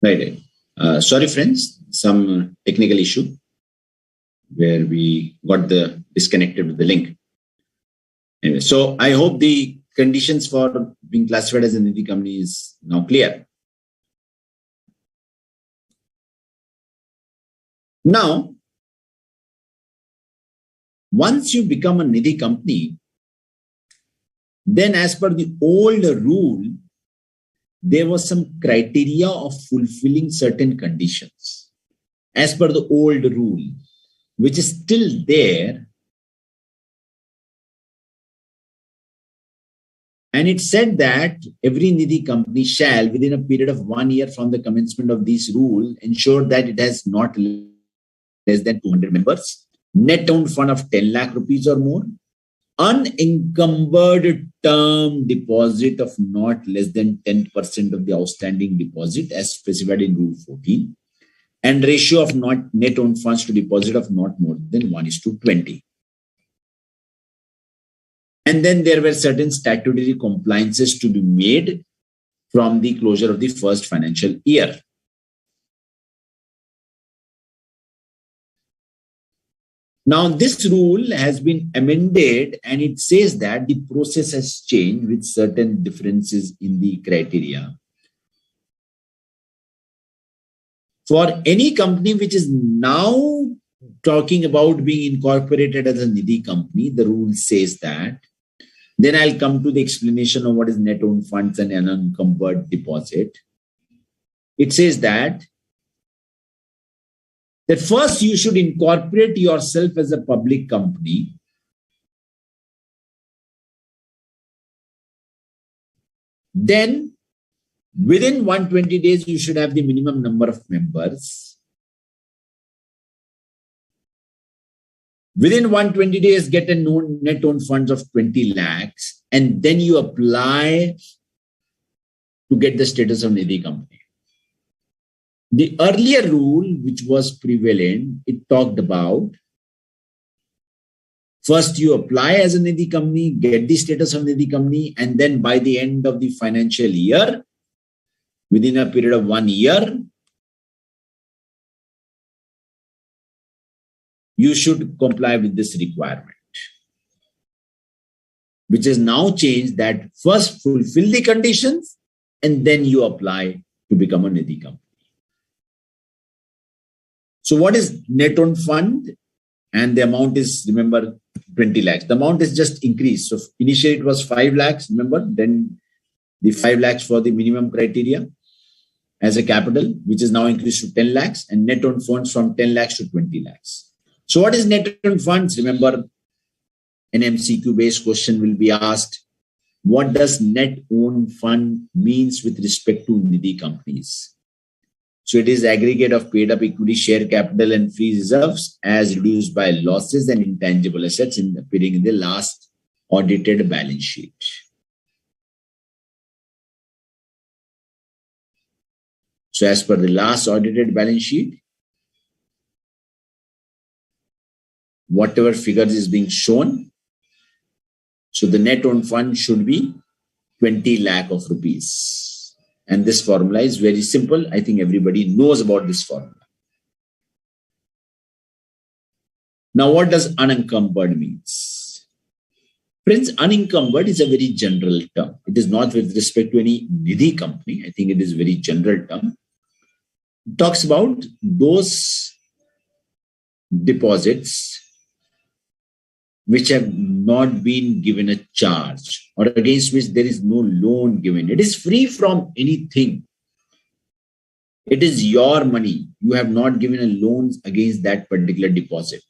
A: Right. Sorry, friends, some technical issue where we got disconnected with the link. Anyway, so I hope the conditions for being classified as a Nidhi company is now clear. Now, once you become a Nidhi company, then as per the old rule, there was some criteria of fulfilling certain conditions. As per the old rule, which is still there, and it said that every Nidhi company shall, within a period of 1 year from the commencement of this rule, ensure that it has not less than 200 members, net owned fund of 10 lakh rupees or more, unencumbered term deposit of not less than 10% of the outstanding deposit as specified in Rule 14, and ratio of not net owned funds to deposit of not more than 1:20. And then there were certain statutory compliances to be made from the closure of the first financial year. Now, this rule has been amended and it says that the process has changed with certain differences in the criteria. For any company which is now talking about being incorporated as a Nidhi company, the rule says that. Then I'll come to the explanation of what is net owned funds and unencumbered deposit. It says that first you should incorporate yourself as a public company. Then within 120 days, you should have the minimum number of members. Within 120 days, get a net owned funds of 20 lakhs, and then you apply to get the status of Nidhi company. The earlier rule, which was prevalent, it talked about first you apply as a Nidhi company, get the status of Nidhi company, and then by the end of the financial year, within a period of 1 year, you should comply with this requirement, which is now changed that first fulfill the conditions and then you apply to become a Nidhi company. So what is net owned fund? And the amount is, remember, 20 lakhs. The amount is just increased. So initially it was 5 lakhs, remember, then the 5 lakhs for the minimum criteria as a capital, which is now increased to 10 lakhs, and net owned funds from 10 lakhs to 20 lakhs. So what is net owned funds? Remember, an MCQ based question will be asked. What does net owned fund means with respect to Nidhi companies? So it is aggregate of paid up equity, share capital, and free reserves as reduced by losses and intangible assets appearing in the last audited balance sheet. So as per the last audited balance sheet, whatever figures is being shown, so the net owned fund should be 20 lakh of rupees. And this formula is very simple. I think everybody knows about this formula. Now, what does unencumbered means? Friends, unencumbered is a very general term. It is not with respect to any Nidhi company. I think it is a very general term. It talks about those deposits which have not been given a charge or against which there is no loan given. It is free from anything. It is your money. You have not given a loan against that particular deposit.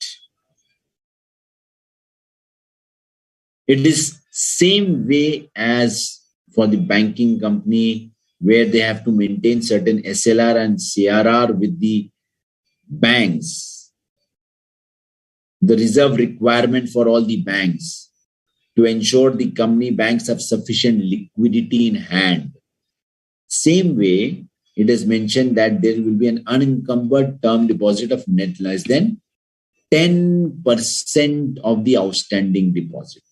A: It is same way as for the banking company where they have to maintain certain SLR and CRR with the banks. The reserve requirement for all the banks to ensure the company banks have sufficient liquidity in hand. Same way, it is mentioned that there will be an unencumbered term deposit of net less than 10% of the outstanding deposit.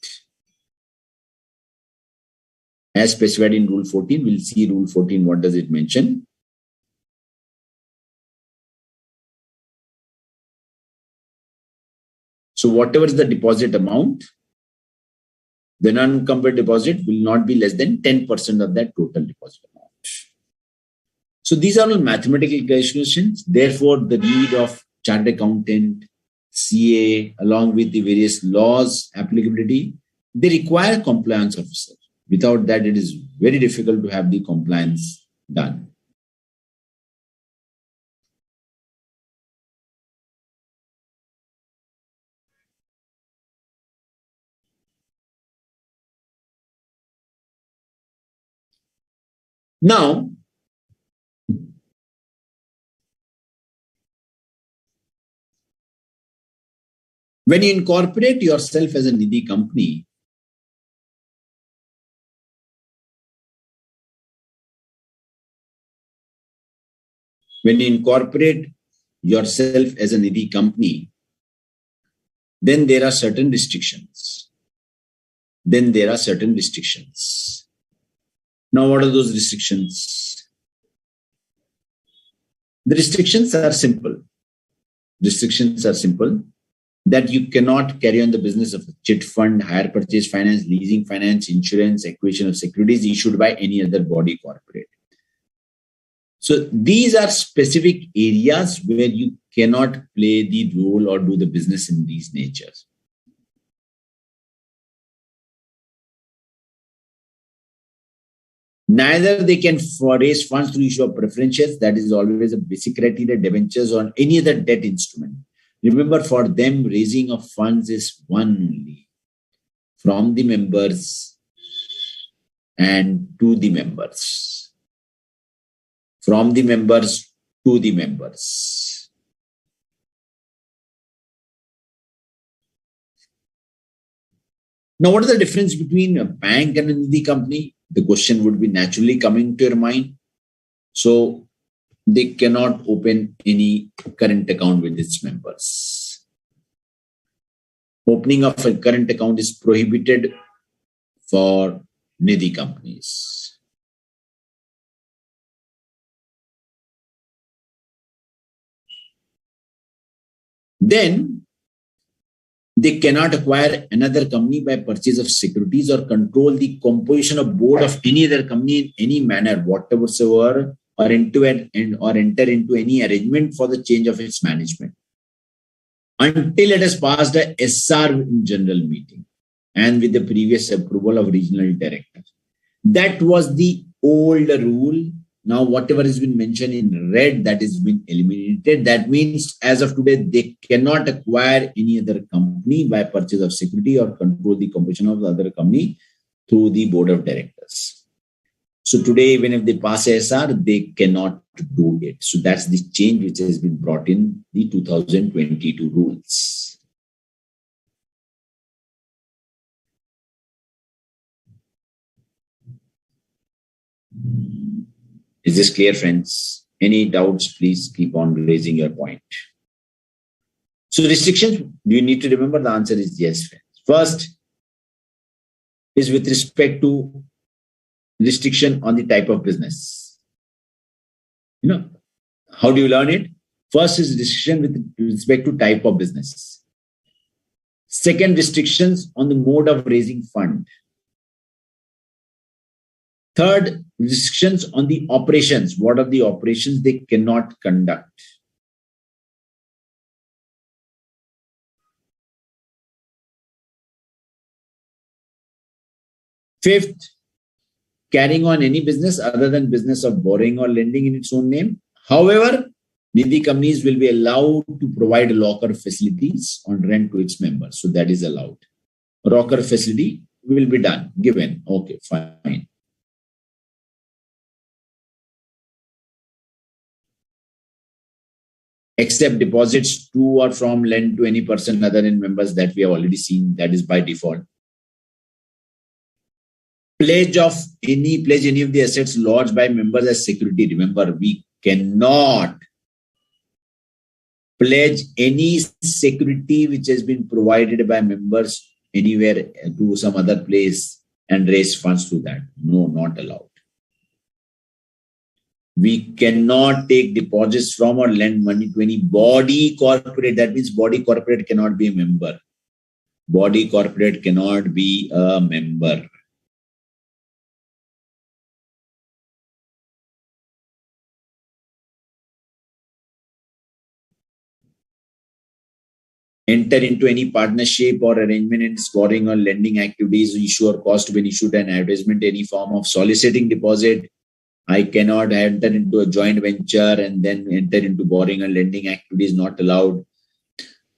A: As specified in Rule 14, we'll see Rule 14, what does it mention? So whatever is the deposit amount, the non-encumbered deposit will not be less than 10% of that total deposit amount. So these are all mathematical calculations. Therefore, the need of chartered accountant, CA, along with the various laws applicability, they require compliance officer. Without that, it is very difficult to have the compliance done. Now, when you incorporate yourself as a Nidhi company, when you incorporate yourself as a Nidhi company, then there are certain restrictions. Now, what are those restrictions? The restrictions are simple. That you cannot carry on the business of chit fund, hire purchase finance, leasing finance, insurance, acquisition of securities issued by any other body corporate. So these are specific areas where you cannot play the role or do the business in these natures. Neither they can raise funds through issue of preferentials, that is always a basic criteria, debentures or any other debt instrument. Remember, for them, raising of funds is one only, from the members and to the members. From the members to the members. Now, what is the difference between a bank and a Nidhi company? The question would be naturally coming to your mind. So, they cannot open any current account with its members. Opening of a current account is prohibited for Nidhi companies. Then, they cannot acquire another company by purchase of securities or control the composition of board of any other company in any manner, whatever, or enter into any arrangement for the change of its management until it has passed a SR in general meeting and with the previous approval of regional director. That was the old rule. Now, whatever has been mentioned in red, that has been eliminated. That means, as of today, they cannot acquire any other company by purchase of security or control the composition of the other company through the board of directors. So today, even if they pass SR, they cannot do it. So that's the change which has been brought in the 2022 rules. Is this clear, friends? Any doubts, please keep on raising your point. So restrictions, do you need to remember? The answer is yes, friends. First is with respect to restriction on the type of business. How do you learn it? First is restriction with respect to type of business. Second, restrictions on the mode of raising fund. Third, restrictions on the operations. What are the operations they cannot conduct? Fifth, carrying on any business other than business of borrowing or lending in its own name. However, Nidhi companies will be allowed to provide locker facilities on rent to its members. So that is allowed. Locker facility will be done, given. Okay, fine. Accept deposits to or from lend to any person other than members, that we have already seen. That is by default. Pledge any of the assets lodged by members as security. Remember, we cannot pledge any security which has been provided by members anywhere to some other place and raise funds to that. No, not allowed. We cannot take deposits from or lend money to any body corporate. That means body corporate cannot be a member. Body corporate cannot be a member. Enter into any partnership or arrangement in borrowing or lending activities, issue or cost when issued an advertisement, any form of soliciting deposit. I cannot enter into a joint venture and then enter into borrowing and lending activities, not allowed.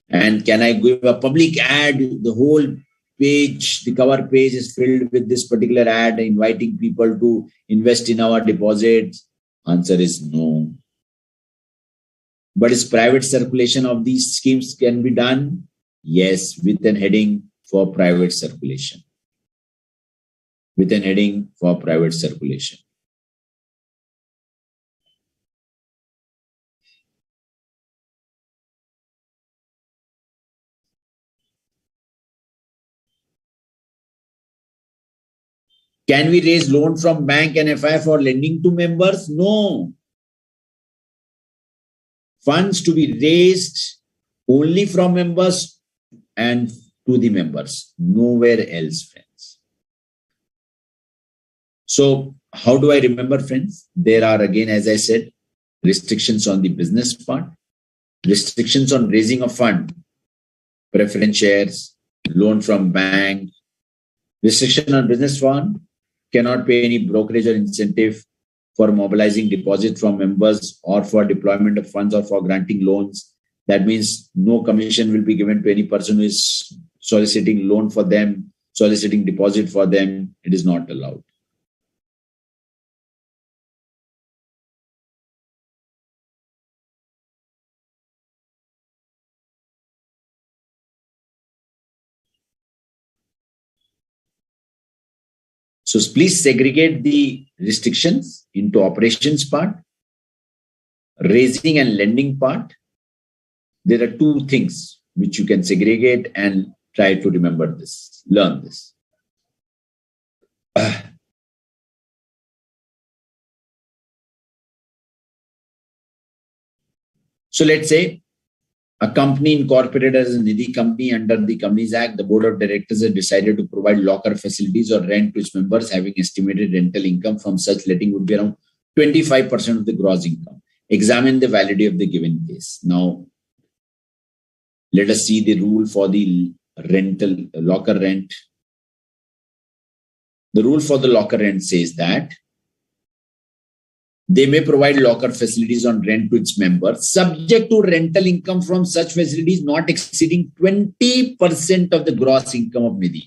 A: And can I give a public ad? The whole page, the cover page is filled with this particular ad, inviting people to invest in our deposits. Answer is no. But is private circulation of these schemes can be done? Yes, with an heading for private circulation. With an heading for private circulation. Can we raise loan from bank and FI for lending to members? No. Funds to be raised only from members and to the members, nowhere else, friends. So how do I remember, friends? There are, again, as I said, restrictions on the business part, restrictions on raising a fund, preference shares, loan from bank, restriction on business fund, cannot pay any brokerage or incentive for mobilizing deposit from members or for deployment of funds or for granting loans. That means no commission will be given to any person who is soliciting loan for them, soliciting deposit for them. It is not allowed. So please segregate the restrictions into operations part, raising and lending part. There are two things which you can segregate and try to remember this, learn this. So let's say a company incorporated as a Nidhi company under the Companies Act, the board of directors has decided to provide locker facilities or rent to its members, having estimated rental income from such letting would be around 25% of the gross income. Examine the validity of the given case. Now, let us see the rule for the rental locker rent. The rule for the locker rent says that they may provide locker facilities on rent to its members, subject to rental income from such facilities not exceeding 20% of the gross income of Nidhi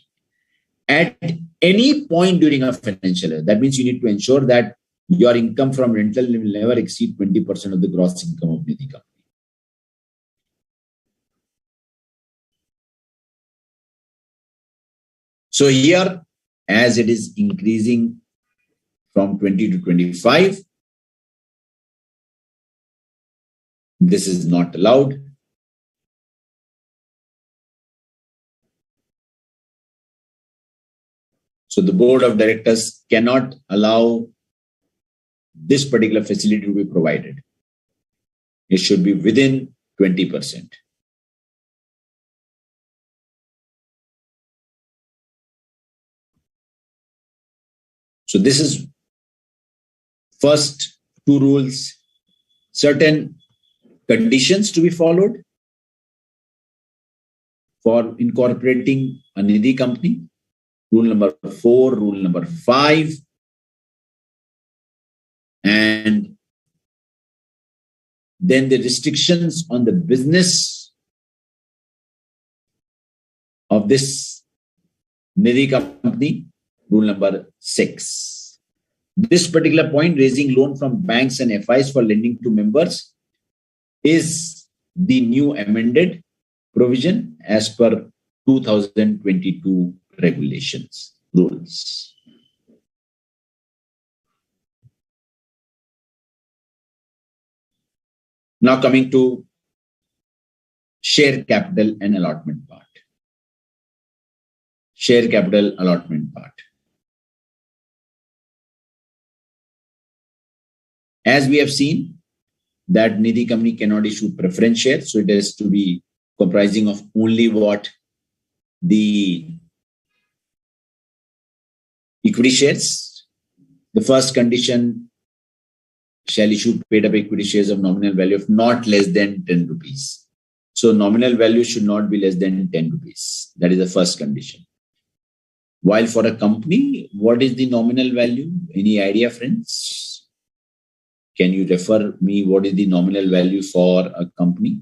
A: at any point during a financial year. That means you need to ensure that your income from rental will never exceed 20% of the gross income of Nidhi company. So here, as it is increasing from 20 to 25, this is not allowed. So the board of directors cannot allow this particular facility to be provided. It should be within 20%. So this is first two rules, certain conditions to be followed for incorporating a Nidhi company. Rule number 4, rule number 5, and then the restrictions on the business of this Nidhi company. Rule number 6. This particular point, raising loan from banks and FIs for lending to members, is the new amended provision as per 2022 regulations, rules. Now coming to share capital and allotment part. Share capital allotment part. As we have seen, that Nidhi company cannot issue preference shares, so it has to be comprising of only what? the equity shares. The first condition, shall issue paid up equity shares of nominal value of not less than 10 rupees. So nominal value should not be less than 10 rupees. That is the first condition. While for a company, what is the nominal value? Any idea, friends? Can you refer me what is the nominal value for a company?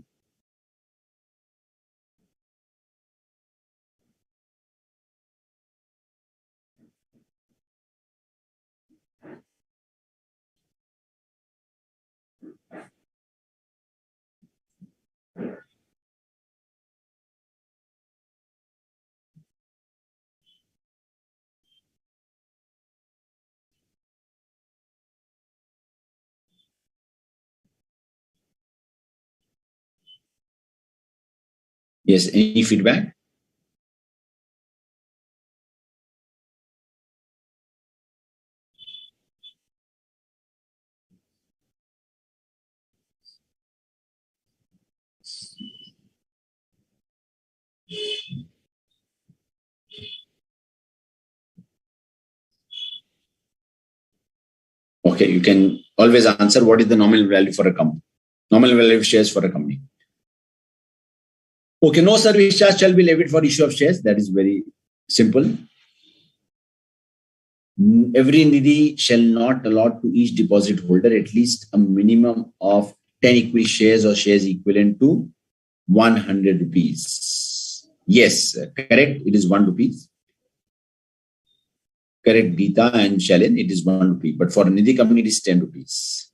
A: Yes, any feedback? Okay, you can always answer what is the nominal value for a company. Nominal value of shares for a company. Okay, no service charge shall be levied for issue of shares. That is very simple. Every nidhi shall not allot to each deposit holder at least a minimum of 10 equity shares or shares equivalent to 100 rupees. Yes, correct. It is 1 rupees. Correct, Geeta and Shalin. It is 1 rupee. But for a nidhi company, it is 10 rupees.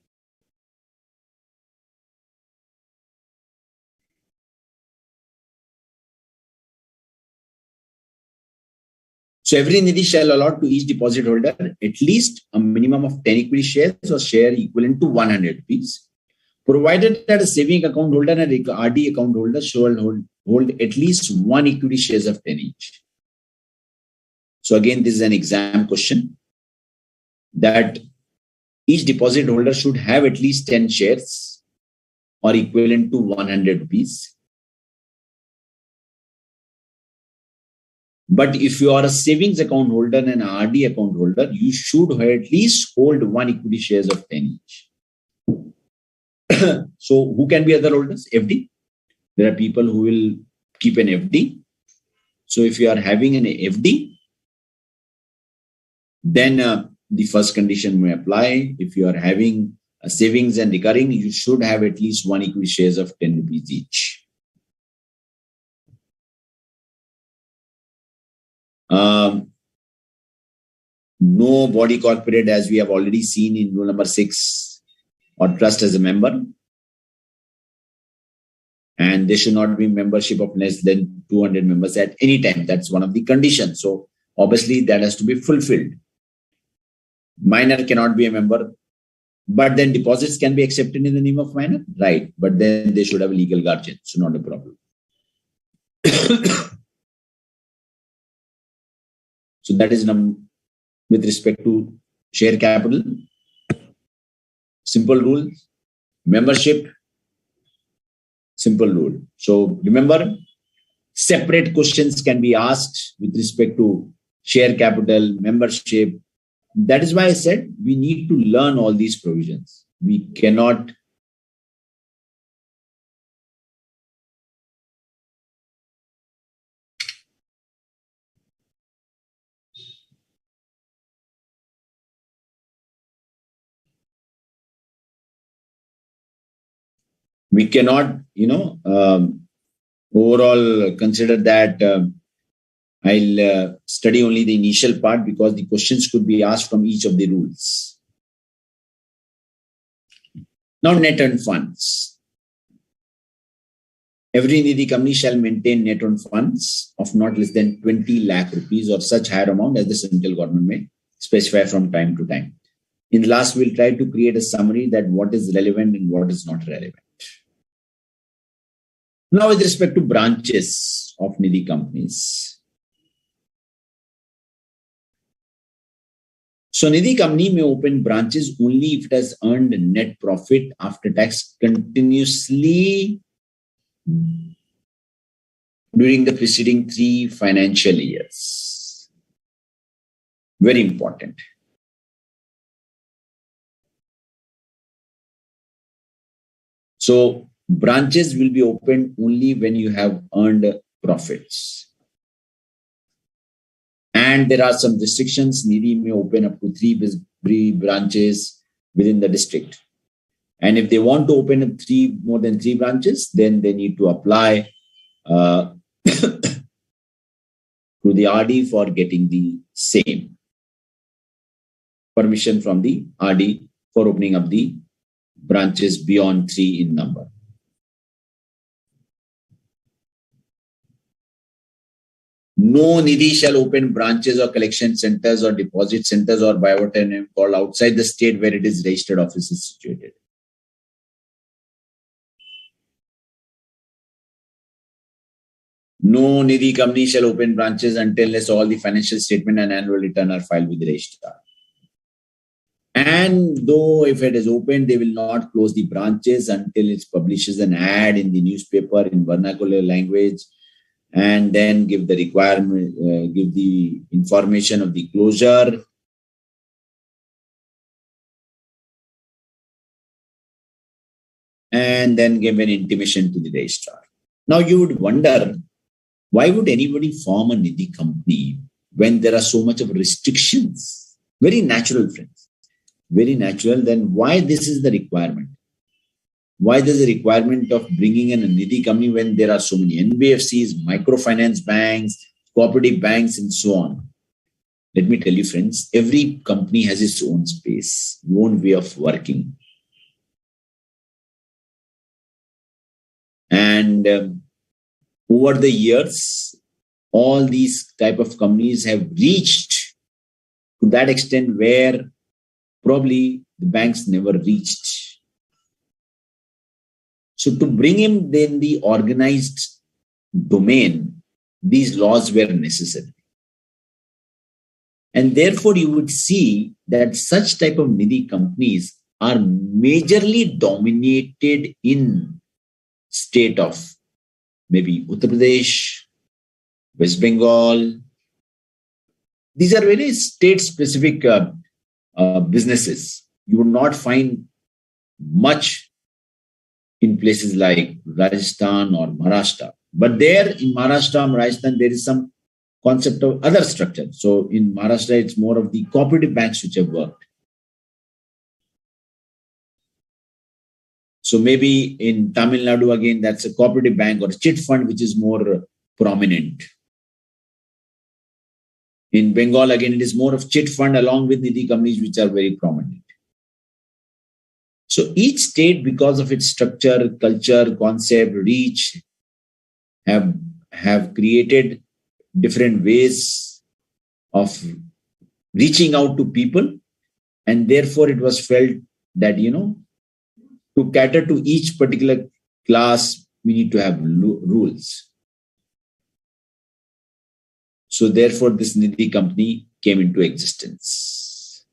A: So every nidhi shall allot to each deposit holder at least a minimum of 10 equity shares or share equivalent to 100 rupees, provided that a saving account holder and a RD account holder should hold at least 1 equity shares of 10 each. So again, this is an exam question that each deposit holder should have at least 10 shares or equivalent to 100 rupees. But if you are a savings account holder and an RD account holder, you should at least hold 1 equity shares of 10 each. So who can be other holders? FD. There are people who will keep an FD. So if you are having an FD, then the first condition may apply. If you are having a savings and recurring, you should have at least 1 equity shares of 10 rupees each. No body corporate, as we have already seen in rule number 6, or trust as a member. And there should not be membership of less than 200 members at any time. That's one of the conditions. So obviously that has to be fulfilled. Minor cannot be a member, but then deposits can be accepted in the name of minor, right? But then they should have a legal guardian, so not a problem. So that is with respect to share capital. Simple rule. Membership, simple rule. So remember, separate questions can be asked with respect to share capital, membership. That is why I said we need to learn all these provisions. We cannot overall consider that I'll study only the initial part because the questions could be asked from each of the rules. Now, net earned funds. Every nidhi company shall maintain net earned funds of not less than 20 lakh rupees or such higher amount as the central government may specify from time to time. In the last, we'll try to create a summary that what is relevant and what is not relevant. Now, with respect to branches of nidhi companies. So, nidhi company may open branches only if it has earned net profit after tax continuously during the preceding 3 financial years. Very important. So branches will be opened only when you have earned profits. And there are some restrictions. Nidhi may open up to 3 branches within the district. And if they want to open up more than 3 branches, then they need to apply to the RD for getting the same permission from the RD for opening up the branches beyond 3 in number. No Nidhi shall open branches or collection centers or deposit centers or by whatever name called outside the state where it is registered office is situated. No Nidhi company shall open branches unless all the financial statement and annual return are filed with the registrar. And though if it is opened, they will not close the branches until it publishes an ad in the newspaper in vernacular language and then give the requirement, give the information of the closure. And then give an intimation to the registrar. Now you would wonder, why would anybody form a Nidhi company when there are so much of restrictions? Very natural, friends. Very natural. Then why this is the requirement? Why there's a requirement of bringing in a Nidhi company when there are so many NBFCs, microfinance banks, cooperative banks, and so on? Let me tell you, friends, every company has its own space, own way of working. And over the years, all these type of companies have reached to that extent where probably the banks never reached. So to bring him in the organized domain, these laws were necessary. And therefore, you would see that such type of Nidhi companies are majorly dominated in state of maybe Uttar Pradesh, West Bengal. These are very state-specific businesses. You would not find much in places like Rajasthan or Maharashtra. But there in Maharashtra, Rajasthan, there is some concept of other structure. So in Maharashtra, it's more of the cooperative banks which have worked. So maybe in Tamil Nadu, again, that's a cooperative bank or a chit fund, which is more prominent. In Bengal, again, it is more of chit fund along with Nidhi companies, which are very prominent. So each state, because of its structure, culture, concept, reach, have created different ways of reaching out to people. And therefore, it was felt that, to cater to each particular class, we need to have rules. So therefore, this Nidhi company came into existence.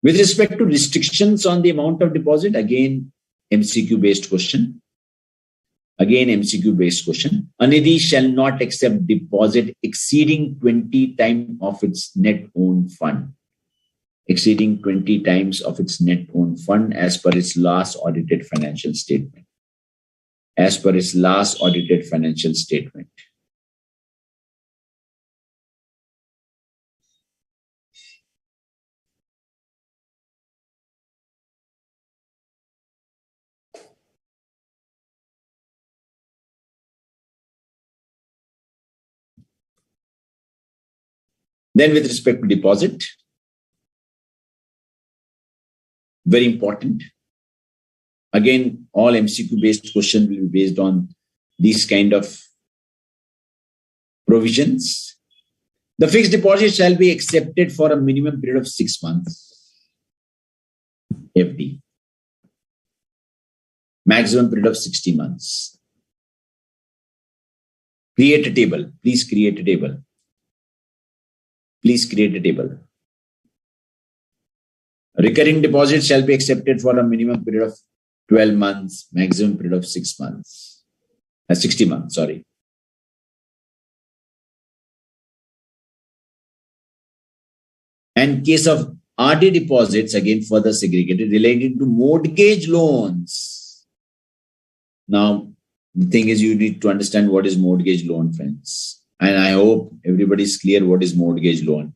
A: With respect to restrictions on the amount of deposit, again, MCQ-based question. Again, MCQ-based question. A Nidhi shall not accept deposit exceeding 20 times of its net own fund. Exceeding 20 times of its net own fund as per its last audited financial statement. As per its last audited financial statement. Then with respect to deposit, very important. Again, all MCQ-based questions will be based on these kind of provisions. The fixed deposit shall be accepted for a minimum period of 6 months. FD. Maximum period of 60 months. Create a table. Please create a table. Please create a table. Recurring deposits shall be accepted for a minimum period of 12 months, maximum period of 6 months. 60 months, sorry. And case of RD deposits, again further segregated, relating to mortgage loans. Now, the thing is, you need to understand what is mortgage loan, friends. And I hope everybody is clear what is mortgage loan.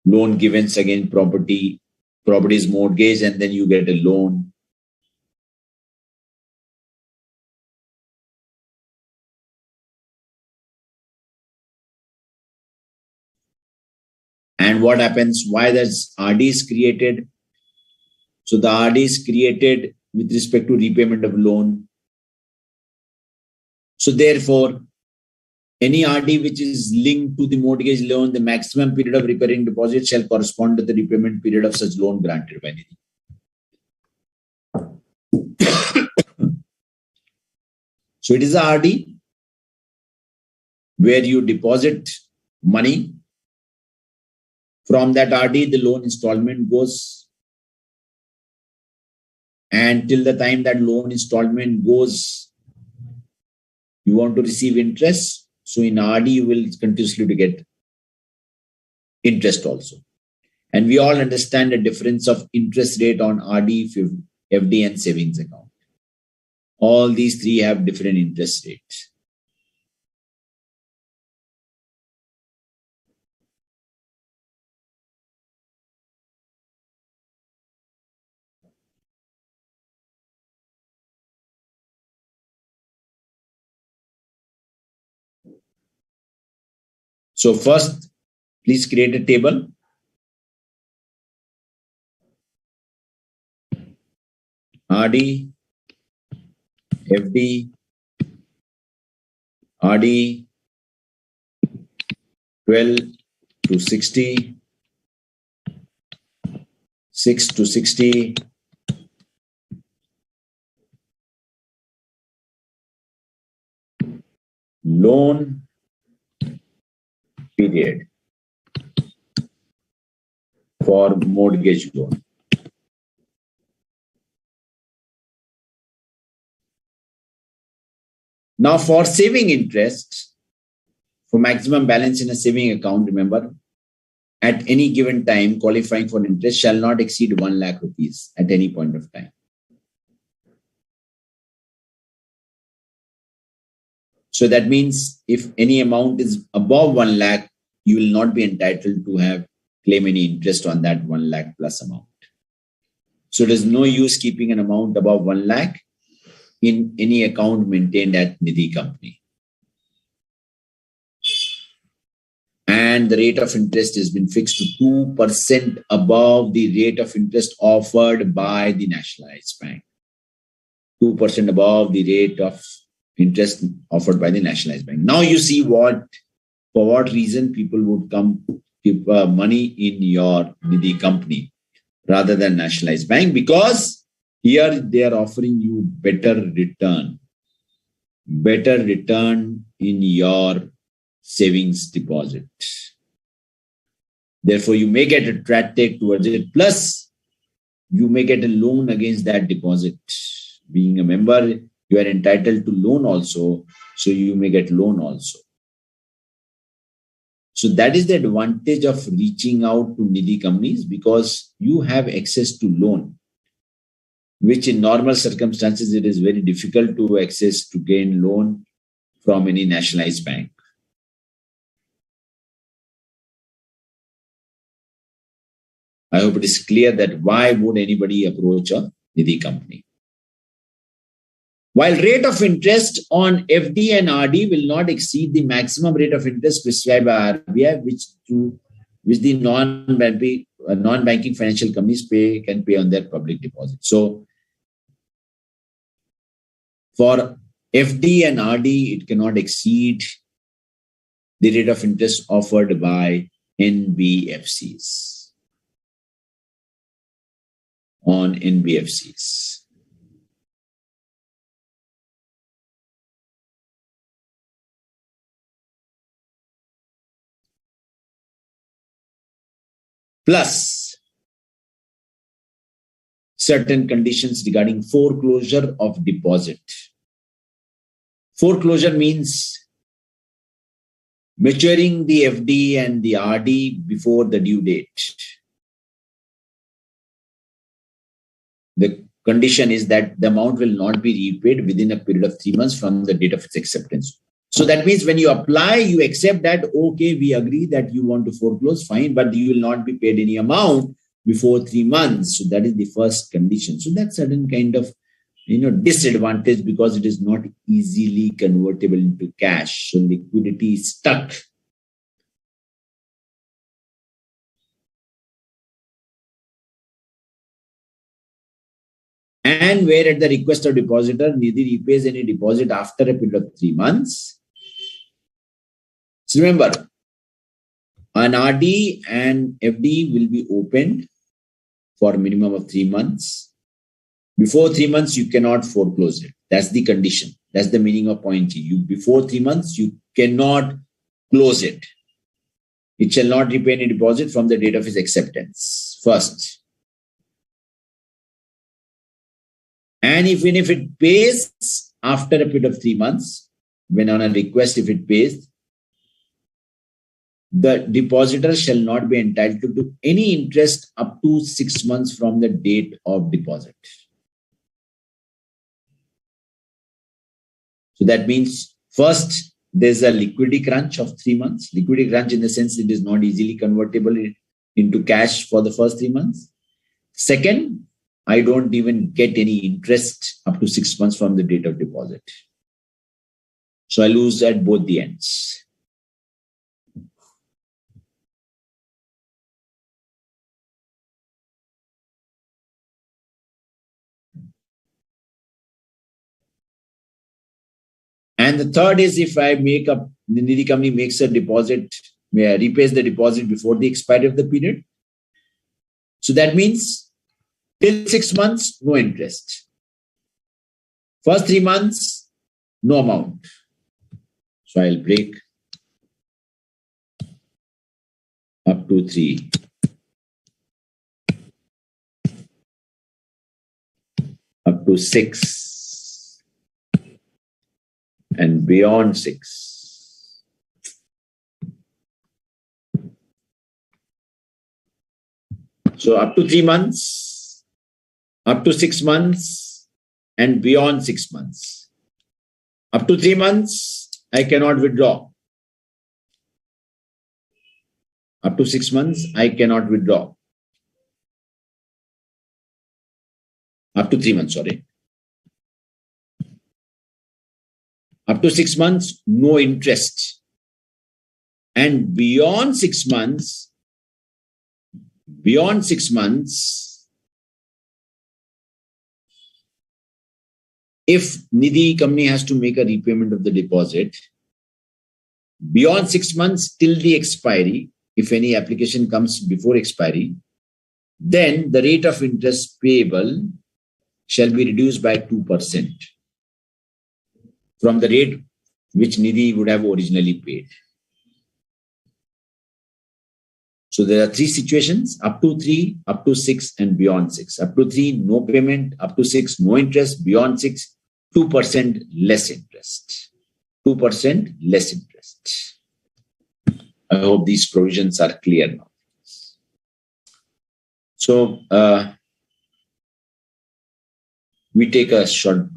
A: Loan given against property is mortgage, and then you get a loan. And what happens? Why that's RD is created? So the RD is created with respect to repayment of loan. So therefore, any RD which is linked to the mortgage loan, the maximum period of recurring deposit shall correspond to the repayment period of such loan granted by Nidhi. So it is a RD where you deposit money. From that RD, the loan installment goes. And till the time that loan installment goes, you want to receive interest. So in RD, you will continuously to get interest also. And we all understand the difference of interest rate on RD, FD, and savings account. All these three have different interest rates. So first, please create a table. RD, FD, RD, 12 to 60, 6 to 60, loan period for mortgage loan. Now for saving interest, for maximum balance in a saving account, remember, at any given time, qualifying for interest shall not exceed 1 lakh rupees at any point of time. So that means if any amount is above 1 lakh, you will not be entitled to claim any interest on that 1 lakh plus amount. So there's no use keeping an amount above 1 lakh in any account maintained at Nidhi company. And the rate of interest has been fixed to 2% above the rate of interest offered by the nationalized bank. 2% above the rate of interest offered by the nationalized bank. Now you see for what reason people would come keep money in your Nidhi company rather than nationalized bank, because here they are offering you better return in your savings deposit. Therefore, you may get attracted towards it. Plus, you may get a loan against that deposit. Being a member, you are entitled to loan also. So you may get loan also. So that is the advantage of reaching out to Nidhi companies, because you have access to loan, which in normal circumstances, it is very difficult to access to gain loan from any nationalized bank. I hope it is clear that why would anybody approach a Nidhi company. While rate of interest on FD and RD will not exceed the maximum rate of interest prescribed by RBI, which the non-banking financial companies can pay on their public deposits. So for FD and RD, it cannot exceed the rate of interest offered by NBFCs. On NBFCs. Plus, certain conditions regarding foreclosure of deposit. Foreclosure means maturing the FD and the RD before the due date. The condition is that the amount will not be repaid within a period of 3 months from the date of its acceptance. So that means when you apply, you accept that, okay, we agree that you want to foreclose, fine, but you will not be paid any amount before 3 months. So that is the first condition. So that's certain kind of disadvantage because it is not easily convertible into cash. So liquidity is stuck. And where at the request of depositor, Nidhi repays any deposit after a period of 3 months. So remember, an RD and FD will be opened for a minimum of 3 months. Before 3 months, you cannot foreclose it. That's the condition. That's the meaning of point G. Before 3 months, you cannot close it. It shall not repay any deposit from the date of its acceptance. First. And even if it pays after a period of 3 months, when on a request, if it pays, the depositor shall not be entitled to any interest up to 6 months from the date of deposit. So that means first, there's a liquidity crunch of 3 months. Liquidity crunch in the sense it is not easily convertible into cash for the first 3 months. Second, I don't even get any interest up to 6 months from the date of deposit. So I lose at both the ends. And the third is if I the Nidhi company makes a deposit, repays the deposit before the expiry of the period. So that means till 6 months, no interest. First 3 months, no amount. So I'll break up to 3. Up to 6. And beyond 6. So up to 3 months, up to 6 months, and beyond 6 months. Up to 3 months, I cannot withdraw. Up to 6 months, I cannot withdraw. Up to 3 months, sorry. Up to 6 months, no interest. And beyond 6 months, if Nidhi company has to make a repayment of the deposit, beyond 6 months till the expiry, if any application comes before expiry, then the rate of interest payable shall be reduced by 2%. From the rate which Nidhi would have originally paid. So there are 3 situations, up to 3, up to 6, and beyond 6. Up to 3, no payment. Up to 6, no interest. Beyond 6, 2% less interest. 2% less interest. I hope these provisions are clear now. So we take a short.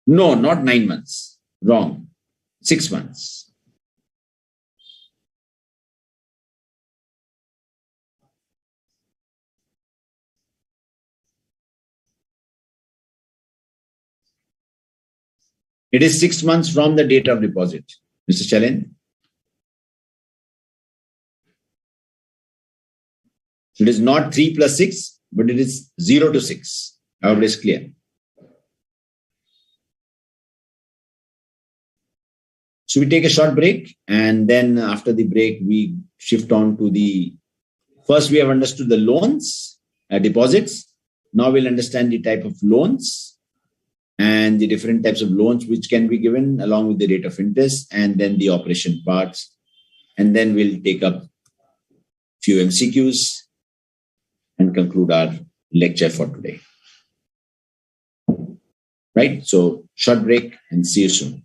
A: No, not 9 months. Wrong. 6 months. It is 6 months from the date of deposit. Mr. Chalen? It is not 3 plus 6, but it is 0 to 6. I hope it is clear. So we take a short break, and then after the break, we shift on to first we have understood the loans, deposits. Now we'll understand the type of loans and the different types of loans which can be given along with the rate of interest, and then the operation parts. And then we'll take up few MCQs and conclude our lecture for today. Right? So, short break and see you soon.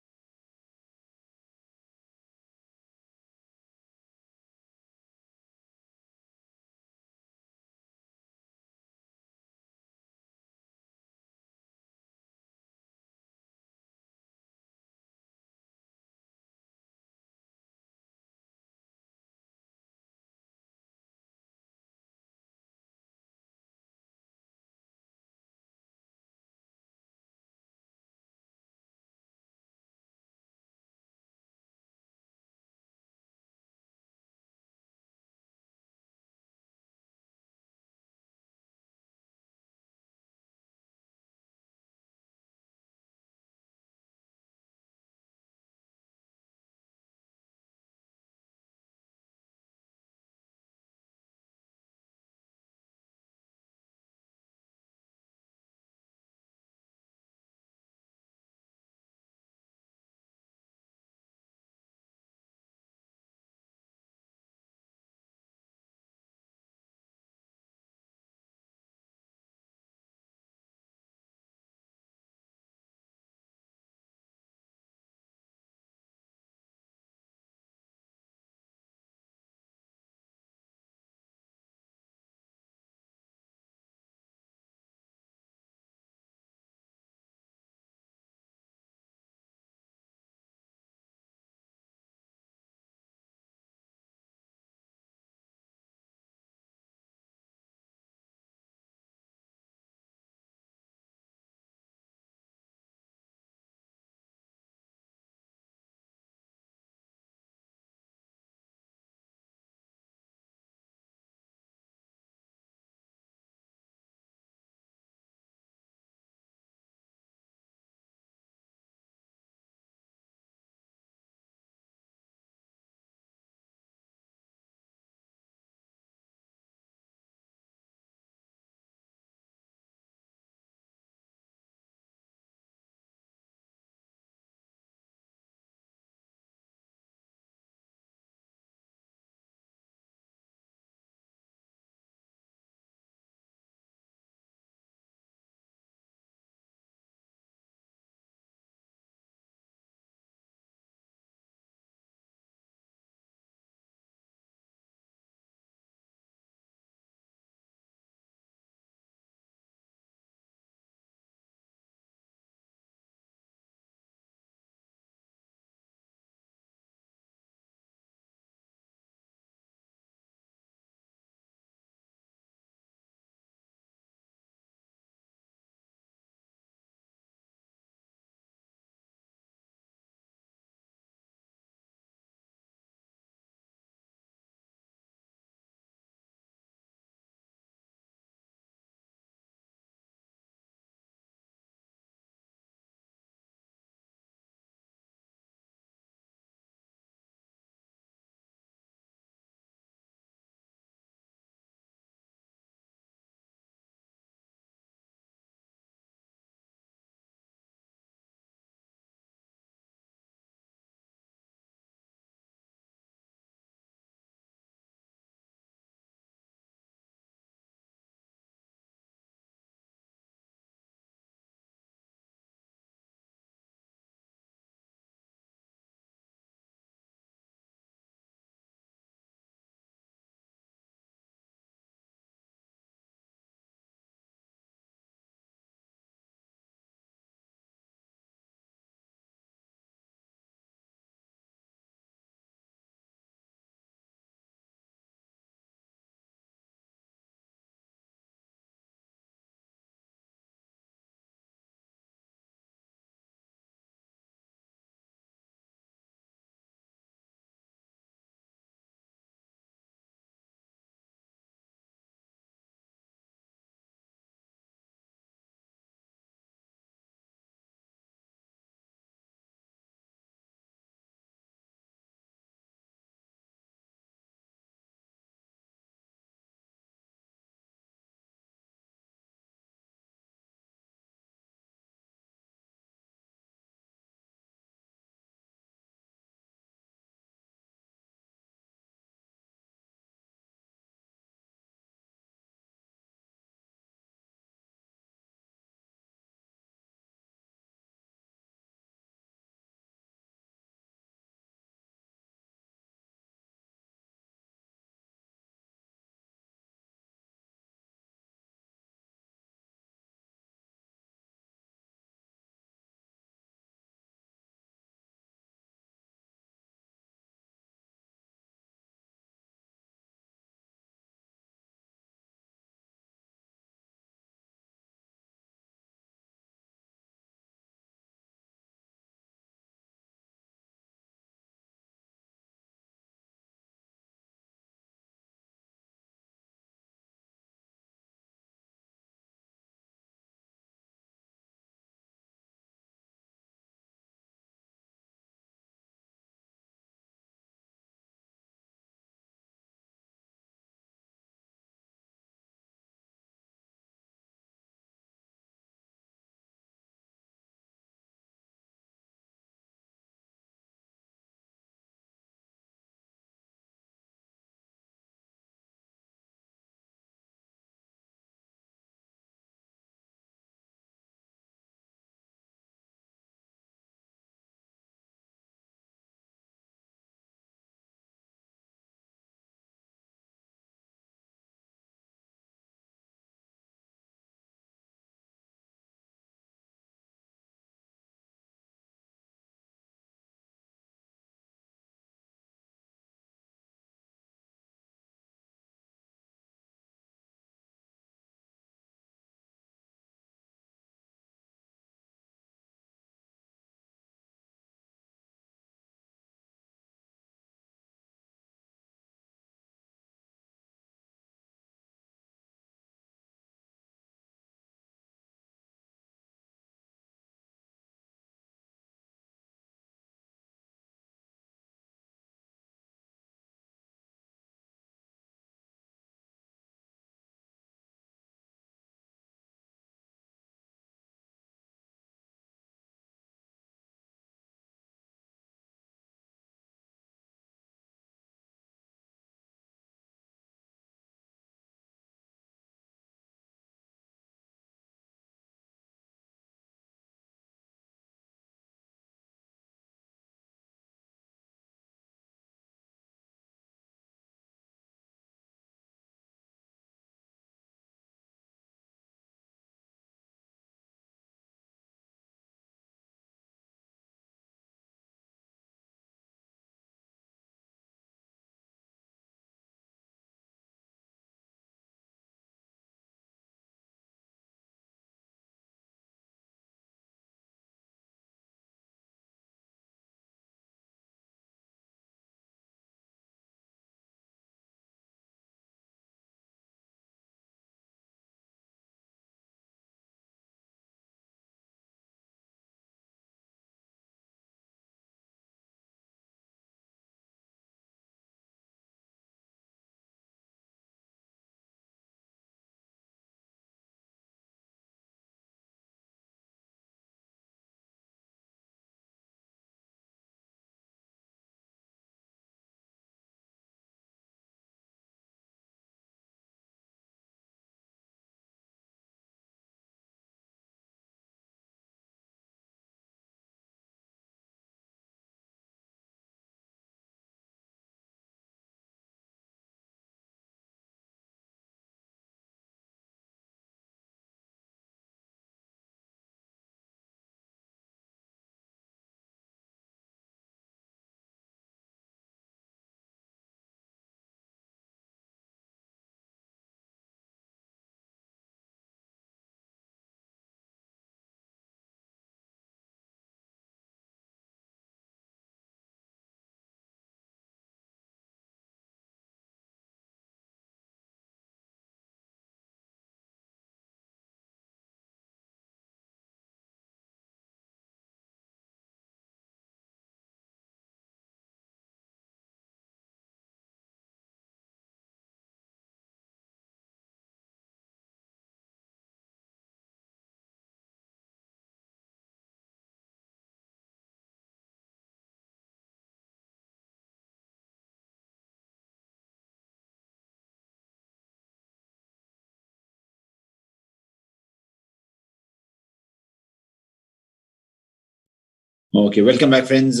A: Okay, welcome back, friends.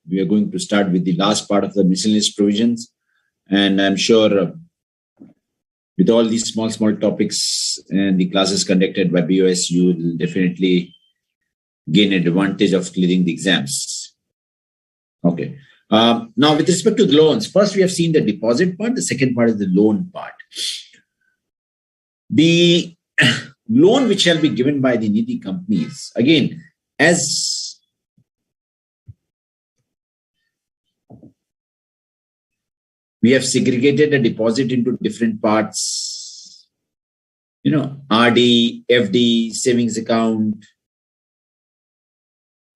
A: We are going to start with the last part of the miscellaneous provisions. And I'm sure with all these small topics and the classes conducted by BOS, you will definitely gain an advantage of clearing the exams. Okay. Now, with respect to the loans, first we have seen the deposit part. The second part is the loan part. The loan which shall be given by the Nidhi companies, again, as we have segregated a deposit into different parts, RD, FD, savings account,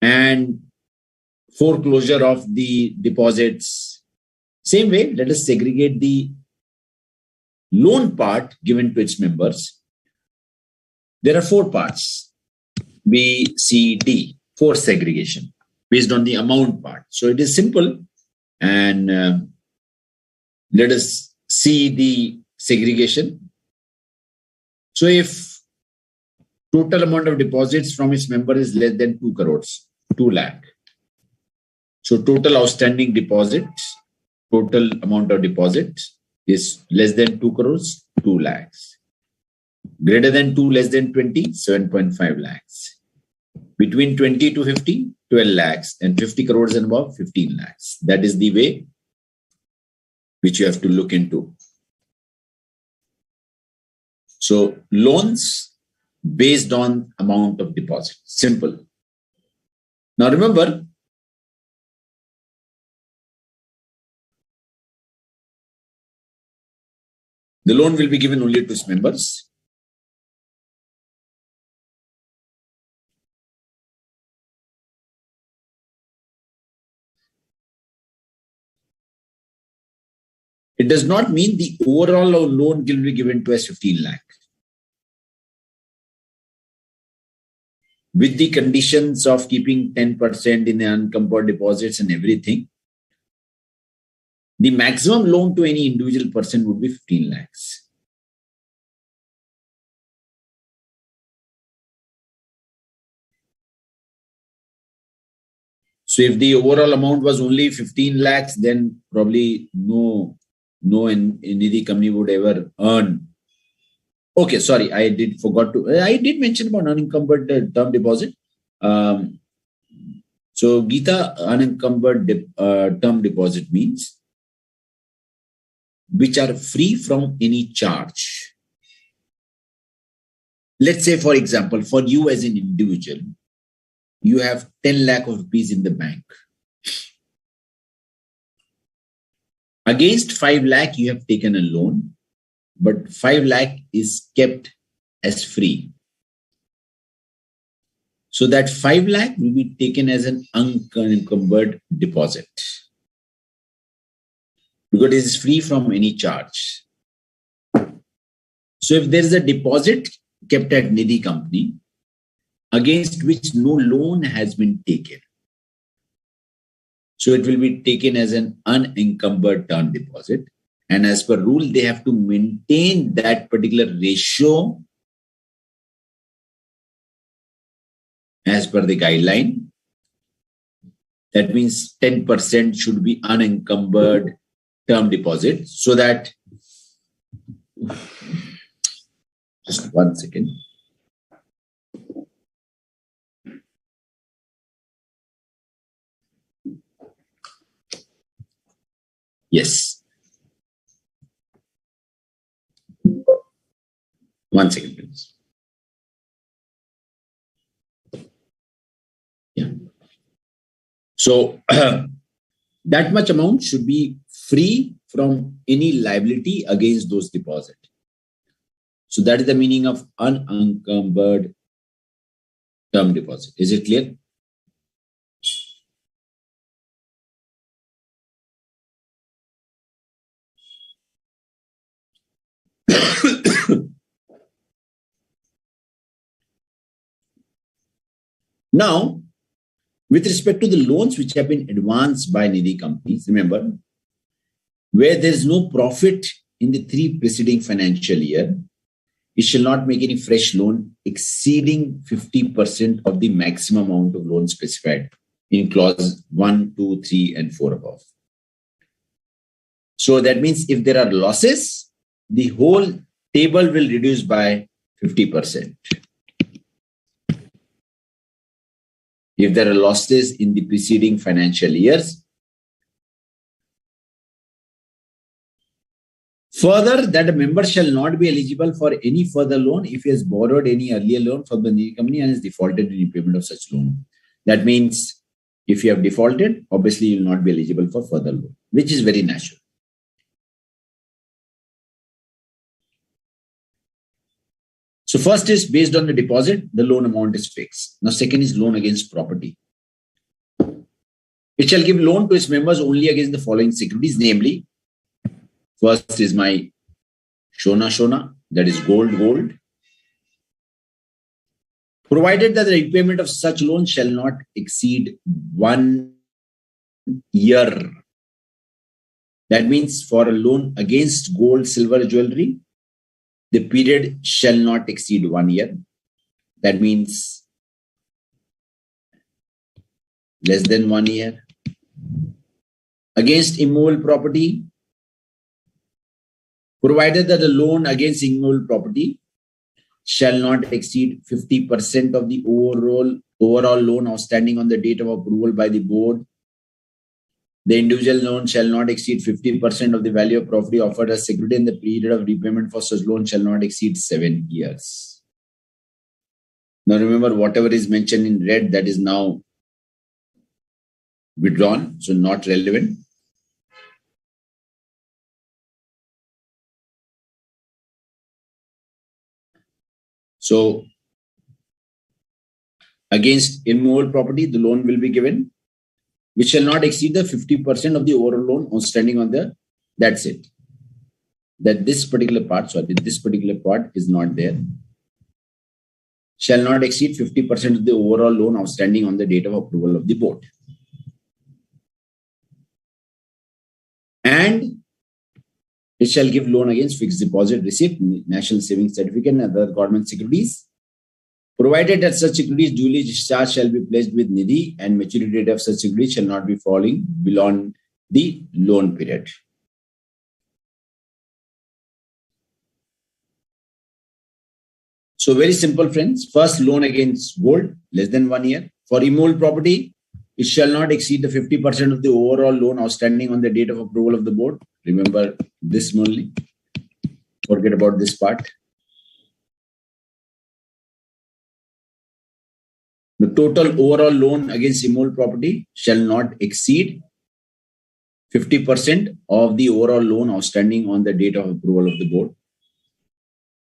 A: and foreclosure of the deposits. Same way, let us segregate the loan part given to its members. There are 4 parts, B, C, D, 4 segregation based on the amount part. So it is simple, and let us see the segregation. So if total amount of deposits from its member is less than 2 crores, 2 lakh. So total outstanding deposits, total amount of deposits is less than 2 crores, 2 lakhs. Greater than 2, less than 20, 7.5 lakhs. Between 20 to 50, 12 lakhs. And 50 crores and above, 15 lakhs. That is the way which you have to look into. So loans based on amount of deposit. Simple. Now remember, the loan will be given only to its members. It does not mean the overall loan will be given to as 15 lakh. With the conditions of keeping 10% in the unencumbered deposits and everything, the maximum loan to any individual person would be 15 lakhs. So if the overall amount was only 15 lakhs, then probably no Nidhi company would ever earn. Okay, sorry, I did mention about unencumbered term deposit. So Geeta, unencumbered term deposit means which are free from any charge. Let's say, for example, for you as an individual, you have 10 lakh of rupees in the bank. Against 5 lakh, you have taken a loan, but 5 lakh is kept as free. So that 5 lakh will be taken as an unencumbered deposit because it is free from any charge. So if there is a deposit kept at Nidhi company against which no loan has been taken, so it will be taken as an unencumbered term deposit. And as per rule, they have to maintain that particular ratio as per the guideline. That means 10% should be unencumbered term deposit, so that, just 1 second. Yes. 1 second, please. Yeah. So that much amount should be free from any liability against those deposits. So that is the meaning of unencumbered term deposit. Is it clear? Now, with respect to the loans which have been advanced by Nidhi companies, remember, where there is no profit in the 3 preceding financial year, it shall not make any fresh loan exceeding 50% of the maximum amount of loan specified. in clause 1, 2, 3, and 4 above. So that means if there are losses, the whole table will reduce by 50%. If there are losses in the preceding financial years. Further, that a member shall not be eligible for any further loan if he has borrowed any earlier loan from the Nidhi company and is defaulted in repayment of such loan. That means if you have defaulted, obviously you will not be eligible for further loan, which is very natural. So first is based on the deposit, the loan amount is fixed. Now second is loan against property. It shall give loan to its members only against the following securities, namely, first is my Shona, that is gold. Provided that the repayment of such loan shall not exceed 1 year. That means for a loan against gold, silver, jewelry, the period shall not exceed 1 year. That means less than 1 year. Against immovable property, provided that the loan against immovable property shall not exceed 50% of the overall loan outstanding on the date of approval by the board. The individual loan shall not exceed 50% of the value of property offered as security, and the period of repayment for such loan shall not exceed 7 years. Now remember, whatever is mentioned in red, that is now withdrawn, so not relevant. So against immovable property, the loan will be given, which shall not exceed the 50% of the overall loan outstanding on the, that's it. That this particular part is not there. Shall not exceed 50% of the overall loan outstanding on the date of approval of the board. And it shall give loan against fixed deposit receipt, national savings certificate, and other government securities, provided that such securities duly discharged shall be pledged with Nidhi, and maturity date of such securities shall not be falling beyond the loan period. So very simple, friends. First, loan against gold, less than 1 year. For immovable property, it shall not exceed the 50% of the overall loan outstanding on the date of approval of the board. Remember this only. Forget about this part. The total overall loan against immovable property shall not exceed 50% of the overall loan outstanding on the date of approval of the board.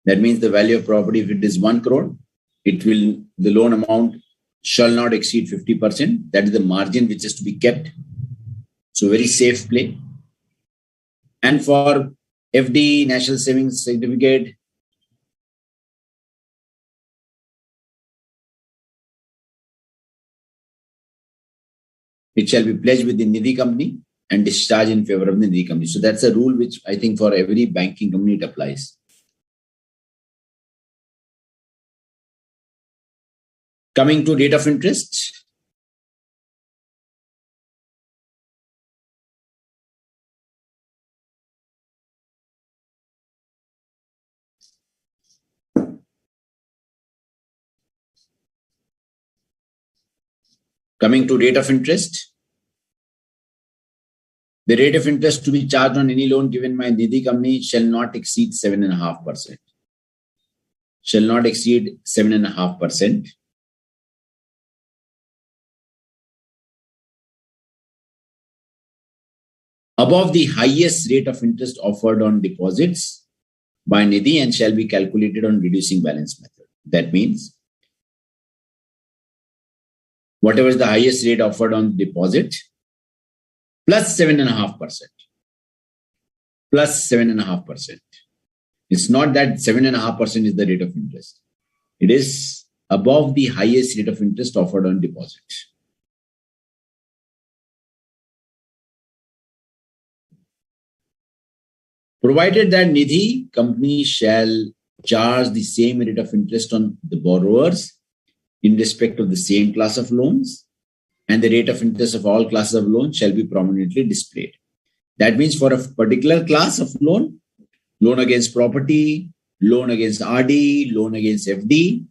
A: That means the value of property, if it is 1 crore, the loan amount shall not exceed 50%. That is the margin which is to be kept. So very safe play. And for FD, national savings certificate, it shall be pledged with the Nidhi company and discharged in favor of the Nidhi company. So that's a rule which I think for every banking company it applies. Coming to rate of interest. Coming to rate of interest. The rate of interest to be charged on any loan given by Nidhi company shall not exceed 7.5%. Shall not exceed 7.5%. Above the highest rate of interest offered on deposits by Nidhi and shall be calculated on reducing balance method. That means whatever is the highest rate offered on deposit plus 7.5%. Plus 7.5%. It's not that 7.5% is the rate of interest. It is above the highest rate of interest offered on deposit. Provided that Nidhi company shall charge the same rate of interest on the borrowers in respect of the same class of loans and the rate of interest of all classes of loans shall be prominently displayed. That means for a particular class of loan, loan against property, loan against RD, loan against FD,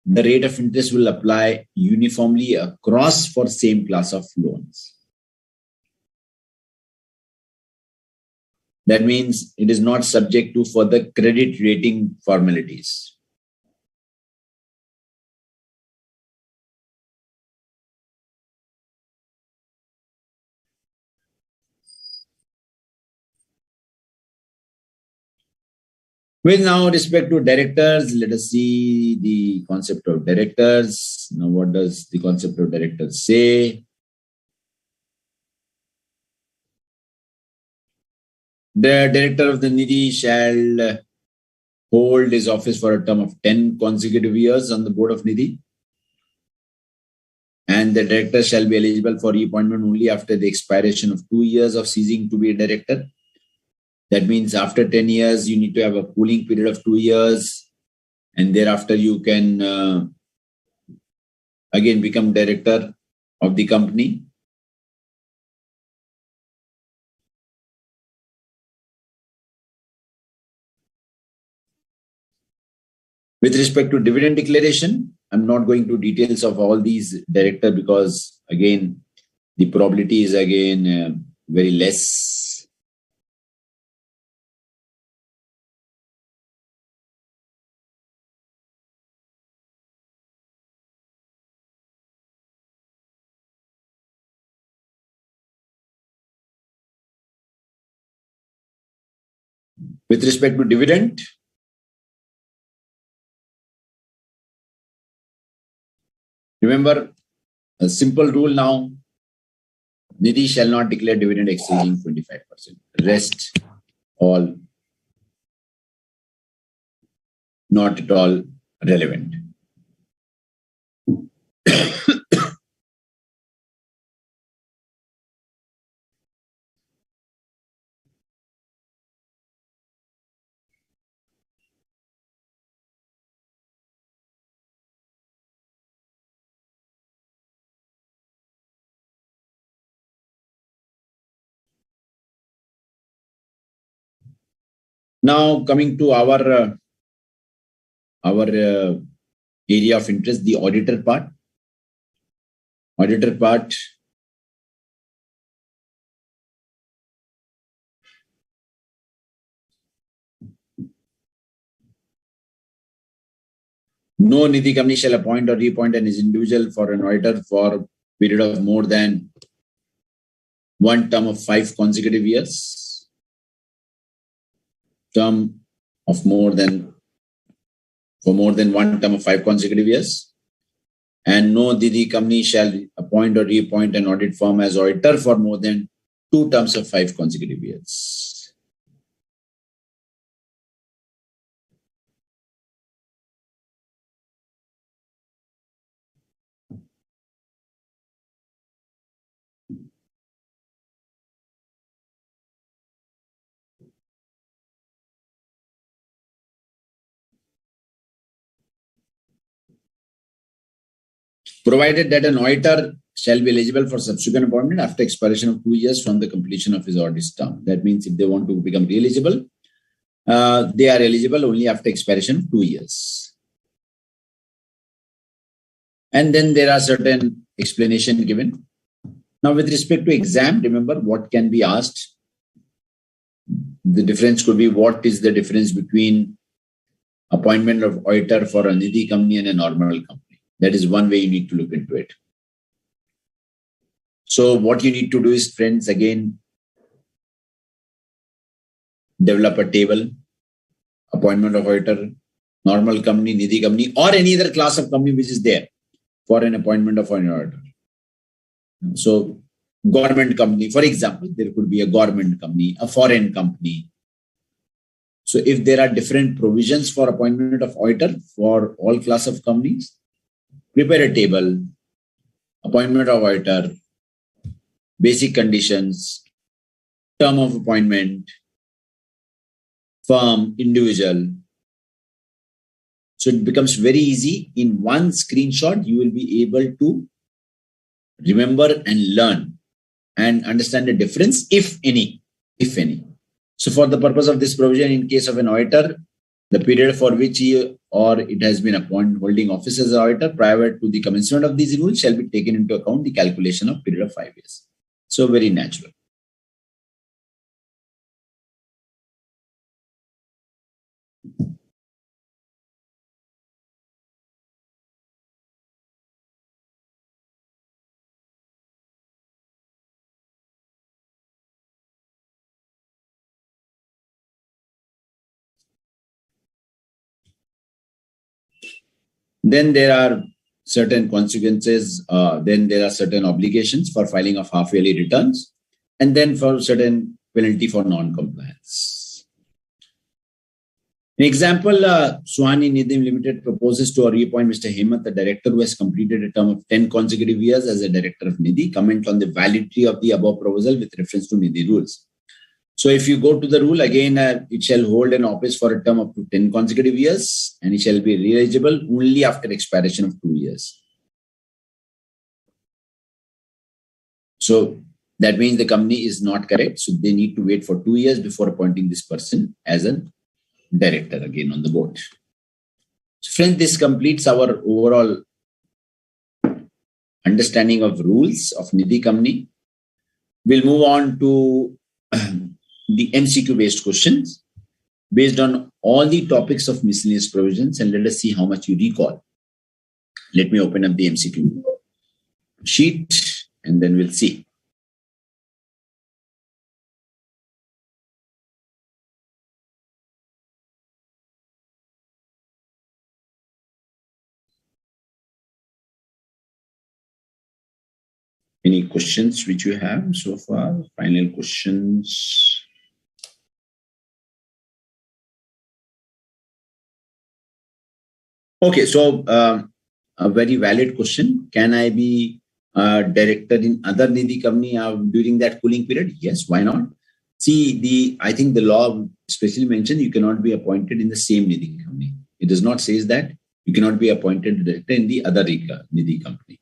A: the rate of interest will apply uniformly across for same class of loans. That means it is not subject to further credit rating formalities. With now respect to directors, let us see the concept of directors. Now, what does the concept of directors say? The director of the Nidhi shall hold his office for a term of 10 consecutive years on the board of Nidhi. And the director shall be eligible for reappointment only after the expiration of 2 years of ceasing to be a director. That means after 10 years, you need to have a cooling period of 2 years. And thereafter, you can again become director of the company. With respect to dividend declaration, I'm not going to details of all these director because again, the probability is again very less. With respect to dividend, remember a simple rule now, Nidhi shall not declare dividend exceeding 25%. Rest all not at all relevant. Now coming to our area of interest, the auditor part. Auditor part. No Nidhi company shall appoint or reappoint an individual for an auditor for a period of more than one term of 5 consecutive years. Term of more than one term of 5 consecutive years. And no Nidhi company shall appoint or reappoint an audit firm as auditor for more than 2 terms of 5 consecutive years. Provided that an auditor shall be eligible for subsequent appointment after expiration of 2 years from the completion of his audit term. That means if they want to become re-eligible, they are eligible only after expiration of 2 years. And then there are certain explanation given. Now, with respect to exam, remember what can be asked. The difference could be what is the difference between appointment of auditor for a Nidhi company and a normal company. That is one way you need to look into it. So what you need to do is, friends, again, develop a table, appointment of auditor, normal company, Nidhi company, or any other class of company which is there for an appointment of an auditor. So government company, for example, there could be a government company, a foreign company. So if there are different provisions for appointment of auditor for all class of companies, prepare a table, appointment of auditor, basic conditions, term of appointment, firm, individual. So it becomes very easy. In one screenshot, you will be able to remember and learn and understand the difference, if any. So for the purpose of this provision, in case of an auditor, the period for which he or it has been appointed holding office as an auditor prior to the commencement of these rules shall be taken into account the calculation of period of 5 years. So very natural. Then there are certain consequences. Then there are certain obligations for filing of half-yearly returns, and then for certain penalty for non-compliance. An example, Swani Nidhim Limited proposes to reappoint Mr. Hemant, the director who has completed a term of 10 consecutive years as a director of Nidhi. Comment on the validity of the above proposal with reference to Nidhi rules. So if you go to the rule, again, it shall hold an office for a term up to 10 consecutive years, and it shall be re-eligible only after expiration of 2 years. So that means the company is not correct. So they need to wait for 2 years before appointing this person as a director again on the board. So friends, this completes our overall understanding of rules of Nidhi company. We'll move on to the MCQ based questions based on all the topics of miscellaneous provisions, and let us see how much you recall. Let me open up the MCQ sheet and then we'll see. Any questions which you have so far? Final questions? Okay, so a very valid question. Can I be director in other Nidhi company during that cooling period? Yes, why not? See, I think the law especially mentioned you cannot be appointed in the same Nidhi company. It does not say that you cannot be appointed director in the other Nidhi company.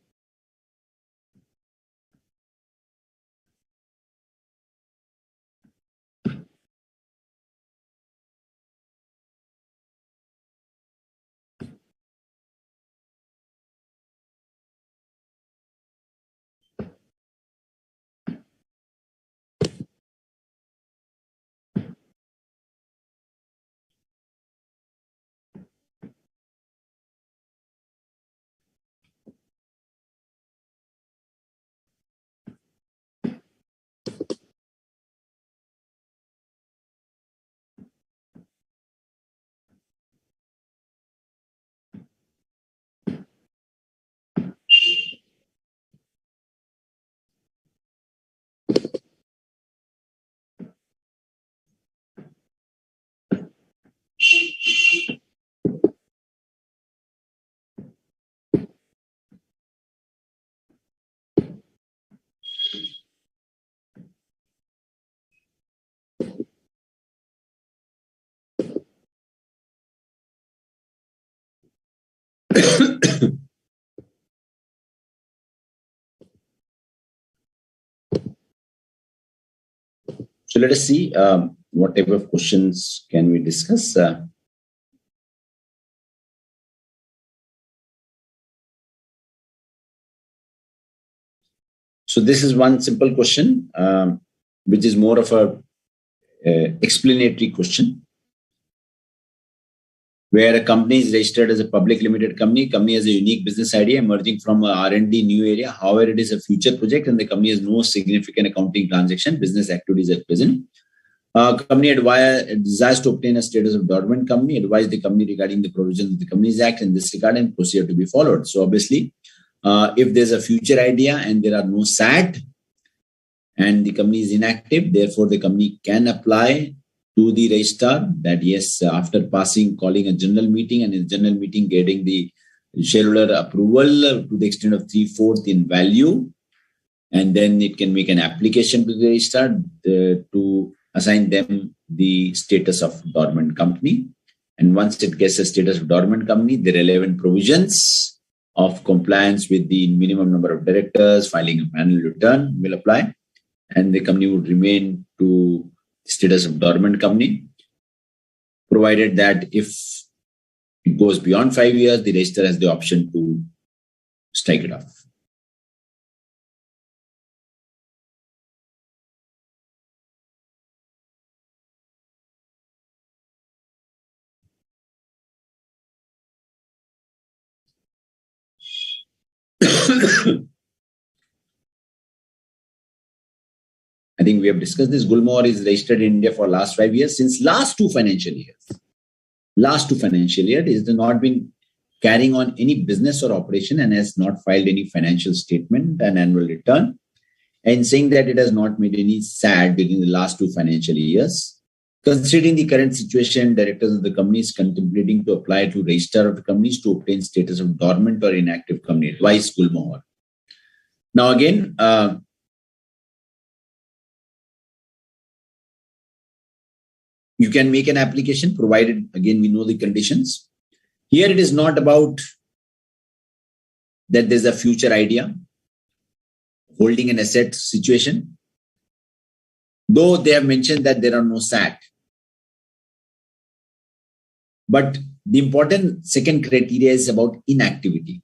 A: So let us see what type of questions can we discuss. So this is one simple question, which is more of a explanatory question. Where a company is registered as a public limited company, company has a unique business idea emerging from a R&D new area. However, it is a future project and the company has no significant accounting transaction, business activities at present. Company desires to obtain a status of dormant company, advise the company regarding the provisions of the Companies Act in this regard and procedure to be followed. So obviously, if there's a future idea and there are no SAT and the company is inactive, therefore the company can apply to the registrar that yes, after calling a general meeting and in the general meeting getting the shareholder approval to the extent of 3/4 in value, and then it can make an application to the registrar to assign them the status of dormant company. And once it gets a status of dormant company, the relevant provisions of compliance with the minimum number of directors, filing a annual return will apply, and the company would remain to status of dormant company, provided that if it goes beyond 5 years, the register has the option to strike it off. I think we have discussed this. Gulmohar is registered in India for last 5 years. Since last two financial years, it has not been carrying on any business or operation and has not filed any financial statement and annual return, and saying that it has not made any SAT during the last two financial years. Considering the current situation, directors of the companies contemplating to apply to register of the companies to obtain status of dormant or inactive company. Advice Gulmohar. Now again, you can make an application provided, again, we know the conditions. Here it is not about that there's a future idea, holding an asset situation, though they have mentioned that there are no SAT. But the important second criteria is about inactivity,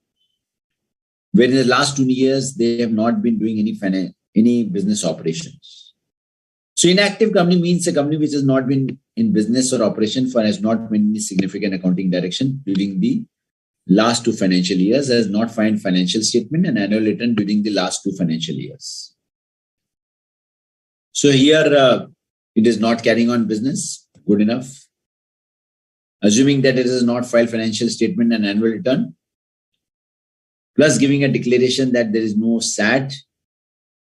A: where in the last 2 years, they have not been doing any business operations. So inactive company means a company which has not been in business or operation for has not been any significant accounting direction during the last two financial years, has not filed financial statement and annual return during the last two financial years. So here it is not carrying on business. Good enough. Assuming that it has not filed financial statement and annual return, plus giving a declaration that there is no SAT,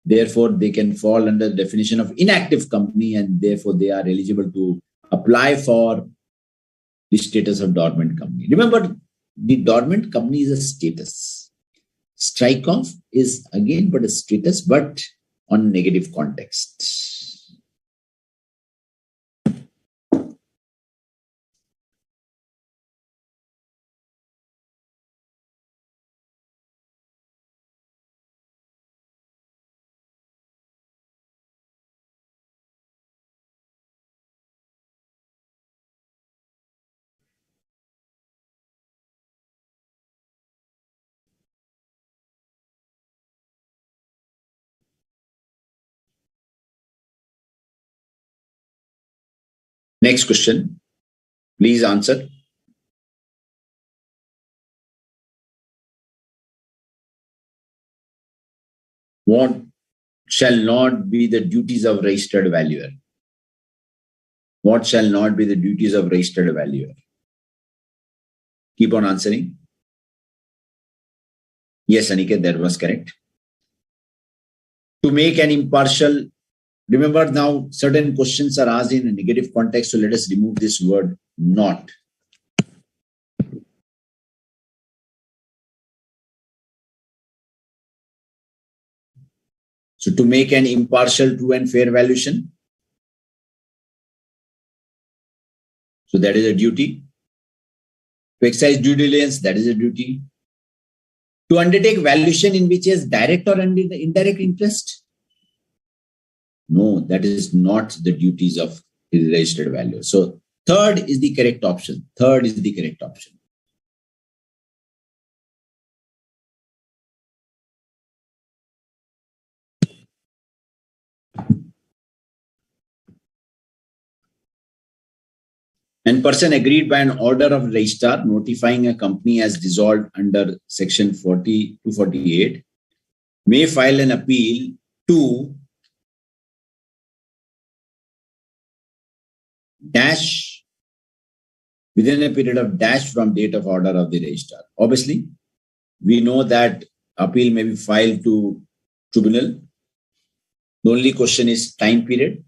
A: therefore they can fall under the definition of inactive company, and therefore they are eligible to apply for the status of dormant company. Remember, the dormant company is a status. Strike off is again but a status, but on negative context. Next question. Please answer. What shall not be the duties of registered valuer? What shall not be the duties of registered valuer? Keep on answering. Yes, Aniket, that was correct. To make an impartial, remember now certain questions are asked in a negative context, so let us remove this word not. So to make an impartial, true and fair valuation, so that is a duty. To exercise due diligence, that is a duty. To undertake valuation in which is direct or indirect interest? No, that is not the duties of the registered valuer. So third is the correct option. Third is the correct option. And person agreed by an order of registrar notifying a company as dissolved under section 40 to 48 may file an appeal to dash within a period of dash from date of order of the registrar. Obviously, we know that appeal may be filed to tribunal. The only question is time period.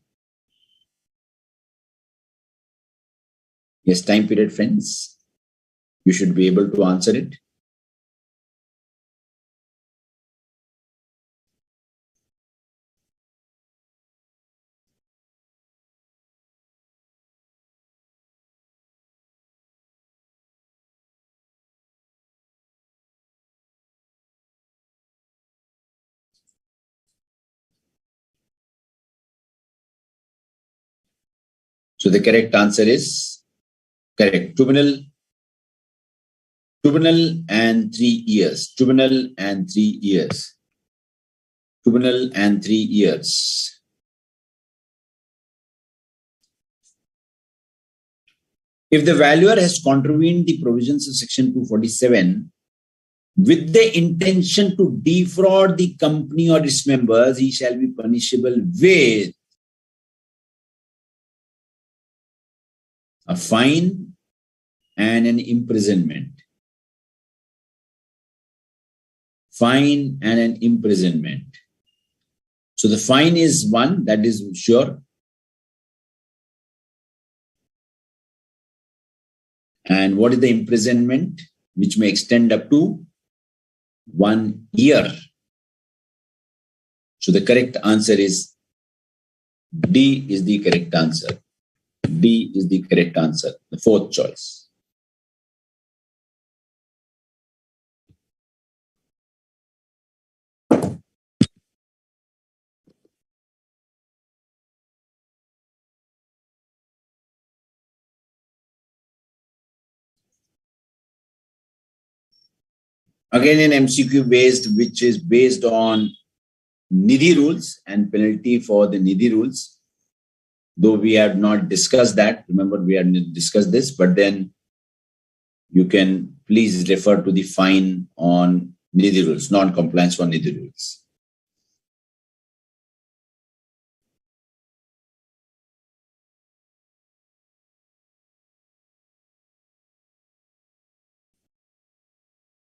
A: Yes, time period, friends. You should be able to answer it. So the correct answer is correct. Tribunal and 3 years. Tribunal and 3 years. Tribunal and 3 years. If the valuer has contravened the provisions of Section 247 with the intention to defraud the company or its members, he shall be punishable with a fine and an imprisonment. Fine and an imprisonment. So the fine is one, that is sure. And what is the imprisonment? Which may extend up to 1 year. So the correct answer is D is the correct answer. D is the correct answer, the fourth choice. Again, an MCQ based, which is based on Nidhi rules and penalty for the Nidhi rules. Though we have not discussed that, remember we had discussed this, but then you can please refer to the fine on Nidhi rules, non-compliance for Nidhi rules.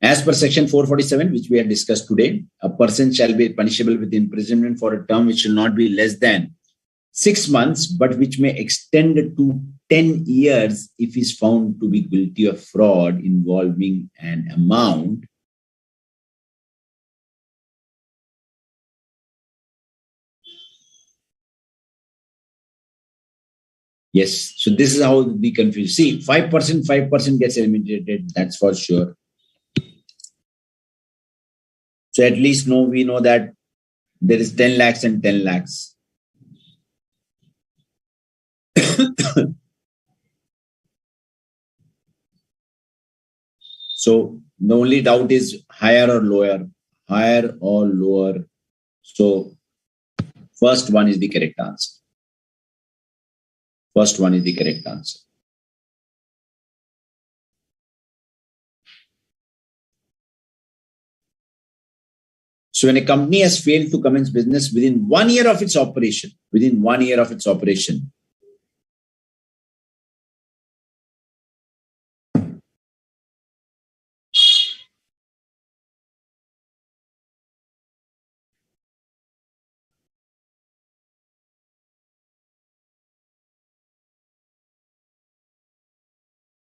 A: As per section 447, which we have discussed today, a person shall be punishable with imprisonment for a term which shall not be less than 6 months, but which may extend to 10 years if he is found to be guilty of fraud involving an amount Yes. So this is how we confuse. See, 5% gets eliminated. That's for sure. So at least we know that there is 10 lakhs and 10 lakhs. So the only doubt is higher or lower. Higher or lower. So first one is the correct answer. First one is the correct answer. So when a company has failed to commence business within 1 year of its operation,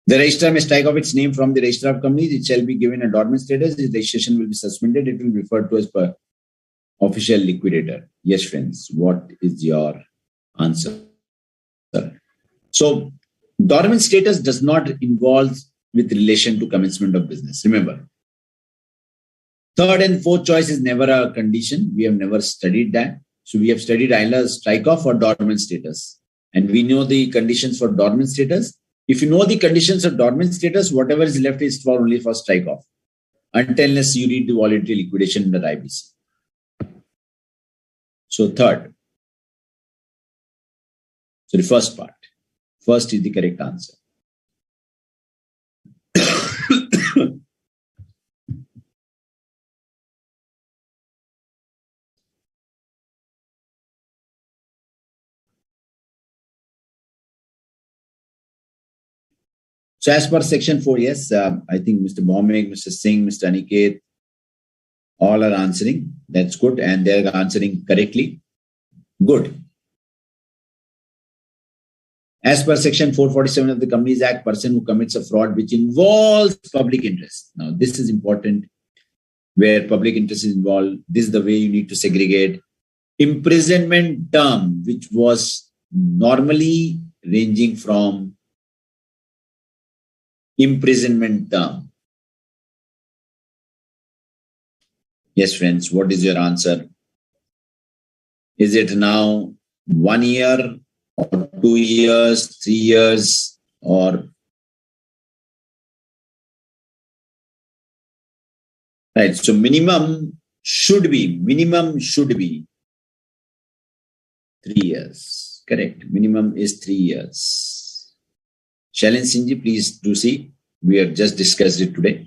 A: the registrar may strike off its name from the register of companies. It shall be given a dormant status. Its registration will be suspended. It will be referred to as per official liquidator. Yes, friends. What is your answer? So, dormant status does not involve with relation to commencement of business. Remember, third and fourth choice is never a condition. We have never studied that. So, we have studied either strike off or dormant status. And we know the conditions for dormant status. If you know the conditions of dormant status, whatever is left is only for strike off, unless you read the voluntary liquidation in the IBC. So third. So the first part. First is the correct answer. So as per section 4, yes, I think Mr. Bhaumik, Mr. Singh, Mr. Aniket, all are answering. That's good. And they're answering correctly. Good. As per section 447 of the Companies Act, person who commits a fraud which involves public interest. Now, this is important. Where public interest is involved, this is the way you need to segregate. Imprisonment term, which was normally ranging from imprisonment term. Yes, friends, what is your answer? Is it now 1 year or 2 years, 3 years, or right. So minimum should be 3 years. Correct. Minimum is 3 years. Shalin Singhji, please do see. We have just discussed it today.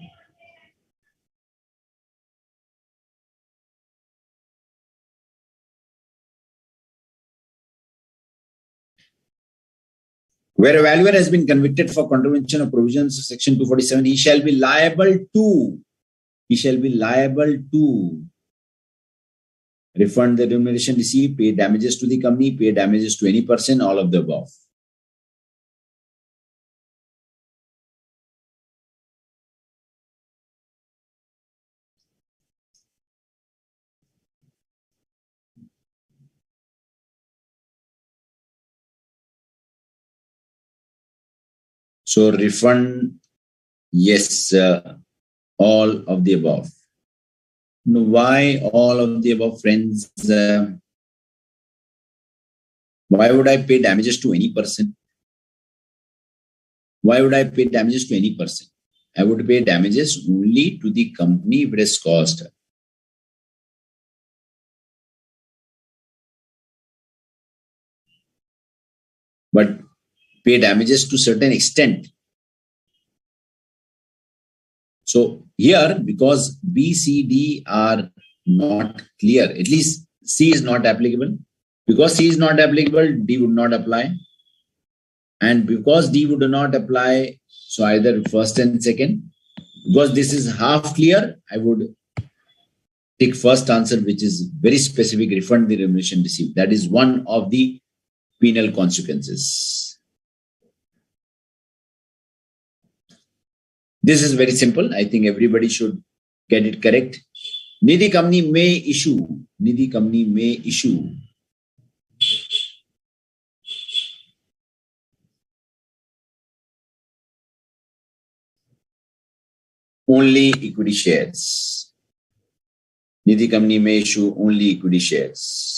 A: Where a valuer has been convicted for contravention of provisions of Section 247, he shall be liable to refund the remuneration received, pay damages to the company, pay damages to any person, all of the above. So refund, yes, all of the above. Now, why all of the above, friends? Why would I pay damages to any person? Why would I pay damages to any person? I would pay damages only to the company if it has caused. But pay damages to certain extent. So here, because B, C, D are not clear, at least C is not applicable. Because C is not applicable, D would not apply. And because D would not apply, so either first and second. Because this is half clear, I would take first answer, which is very specific, refund the remuneration received. That is one of the penal consequences. This is very simple. I think everybody should get it correct. Nidhi company may issue only equity shares. Nidhi company may issue only equity shares.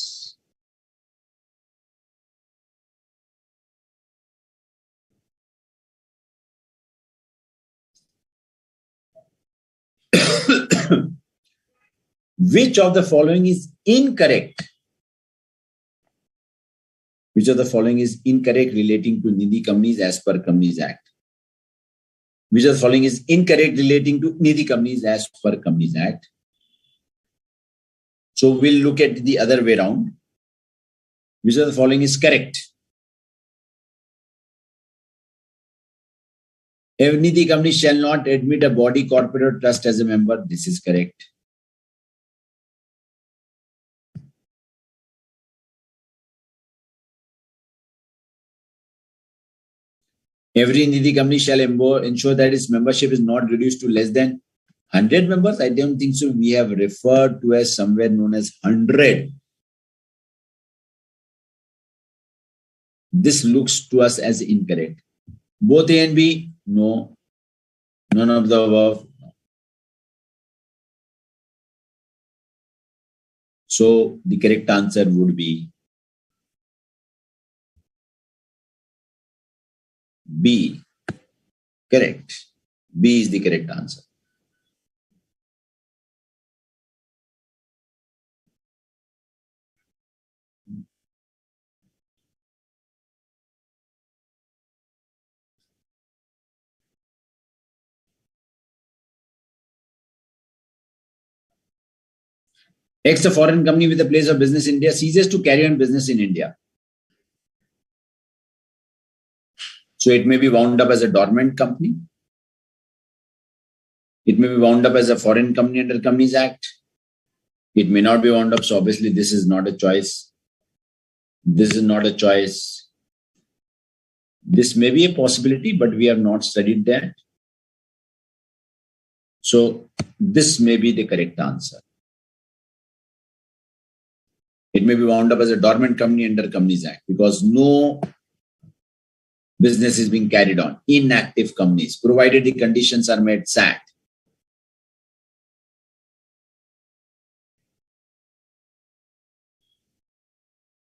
A: Which of the following is incorrect? Which of the following is incorrect relating to Nidhi companies as per Companies Act? Which of the following is incorrect relating to Nidhi companies as per Companies Act? So we'll look at the other way around. Which of the following is correct? A Nidhi company shall not admit a body, corporate, or trust as a member. This is correct. Every Nidhi company shall ensure that its membership is not reduced to less than 100 members. I don't think so. We have referred to as somewhere known as 100. This looks to us as incorrect. Both A and B? No. None of the above. So the correct answer would be B. Correct. B is the correct answer. X, a foreign company with a place of business in India, ceases to carry on business in India. So it may be wound up as a dormant company. It may be wound up as a foreign company under Companies Act. It may not be wound up. So obviously this is not a choice. This is not a choice. This may be a possibility, but we have not studied that. So this may be the correct answer. It may be wound up as a dormant company under Companies Act because no business is being carried on. Inactive companies, provided the conditions are met, SAT.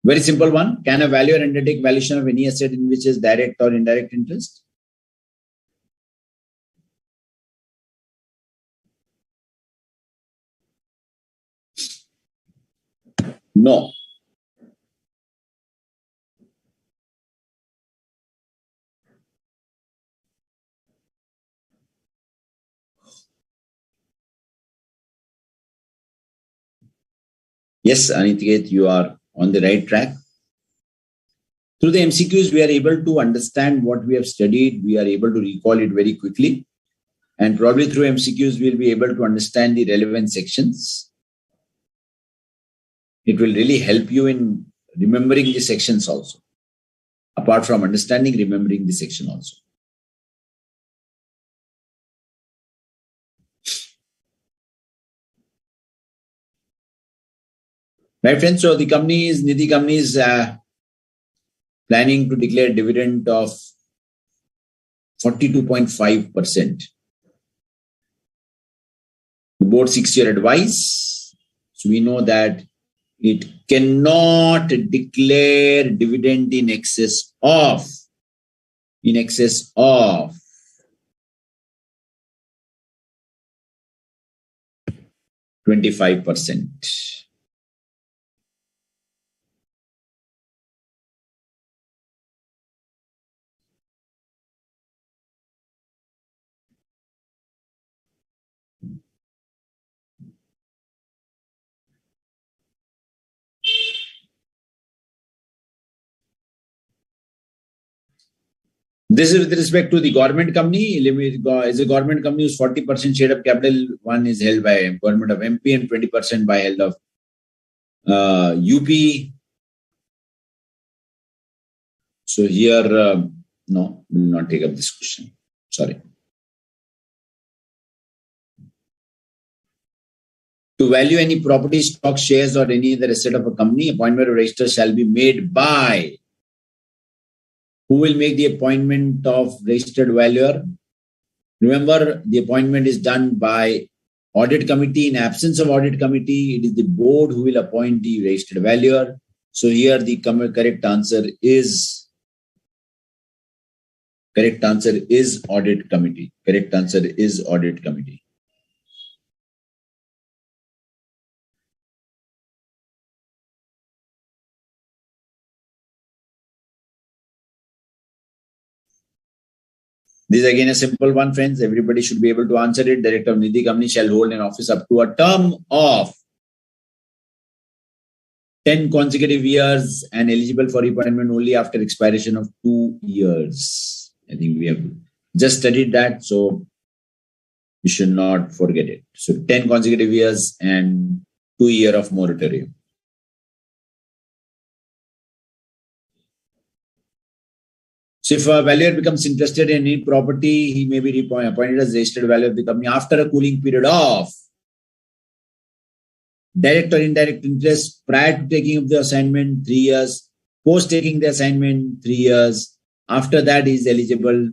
A: Very simple one. Can a valuer undertake valuation of any asset in which is direct or indirect interest? No. Yes, Aniket, you are on the right track. Through the MCQs, we are able to understand what we have studied. We are able to recall it very quickly. And probably through MCQs, we'll be able to understand the relevant sections. It will really help you in remembering the sections also. Apart from understanding, remembering the section also. Right, friends? So the Nidhi company is planning to declare dividend of 42.5%. The board seeks your advice. So we know that it cannot declare dividend in excess of 25%. This is with respect to the government company. Is a government company whose 40% share of capital, one is held by government of MP and 20% by held of UP. So here, no, we will not take up this question. Sorry. To value any property, stock, shares, or any other asset of a company, appointment of registrar shall be made by. Who will make the appointment of registered valuer? Remember, the appointment is done by audit committee. In absence of audit committee, it is the board who will appoint the registered valuer. So here the correct answer is audit committee. Correct answer is audit committee. This is again a simple one, friends. Everybody should be able to answer it. Director of Nidhi company shall hold an office up to a term of 10 consecutive years and eligible for appointment only after expiration of 2 years. I think we have just studied that, so you should not forget it. So 10 consecutive years and 2 years of moratorium. So if a valuer becomes interested in any property, he may be appointed as registered valuer of the company after a cooling period of direct or indirect interest prior to taking of the assignment 3 years, post taking the assignment 3 years. After that, he is eligible.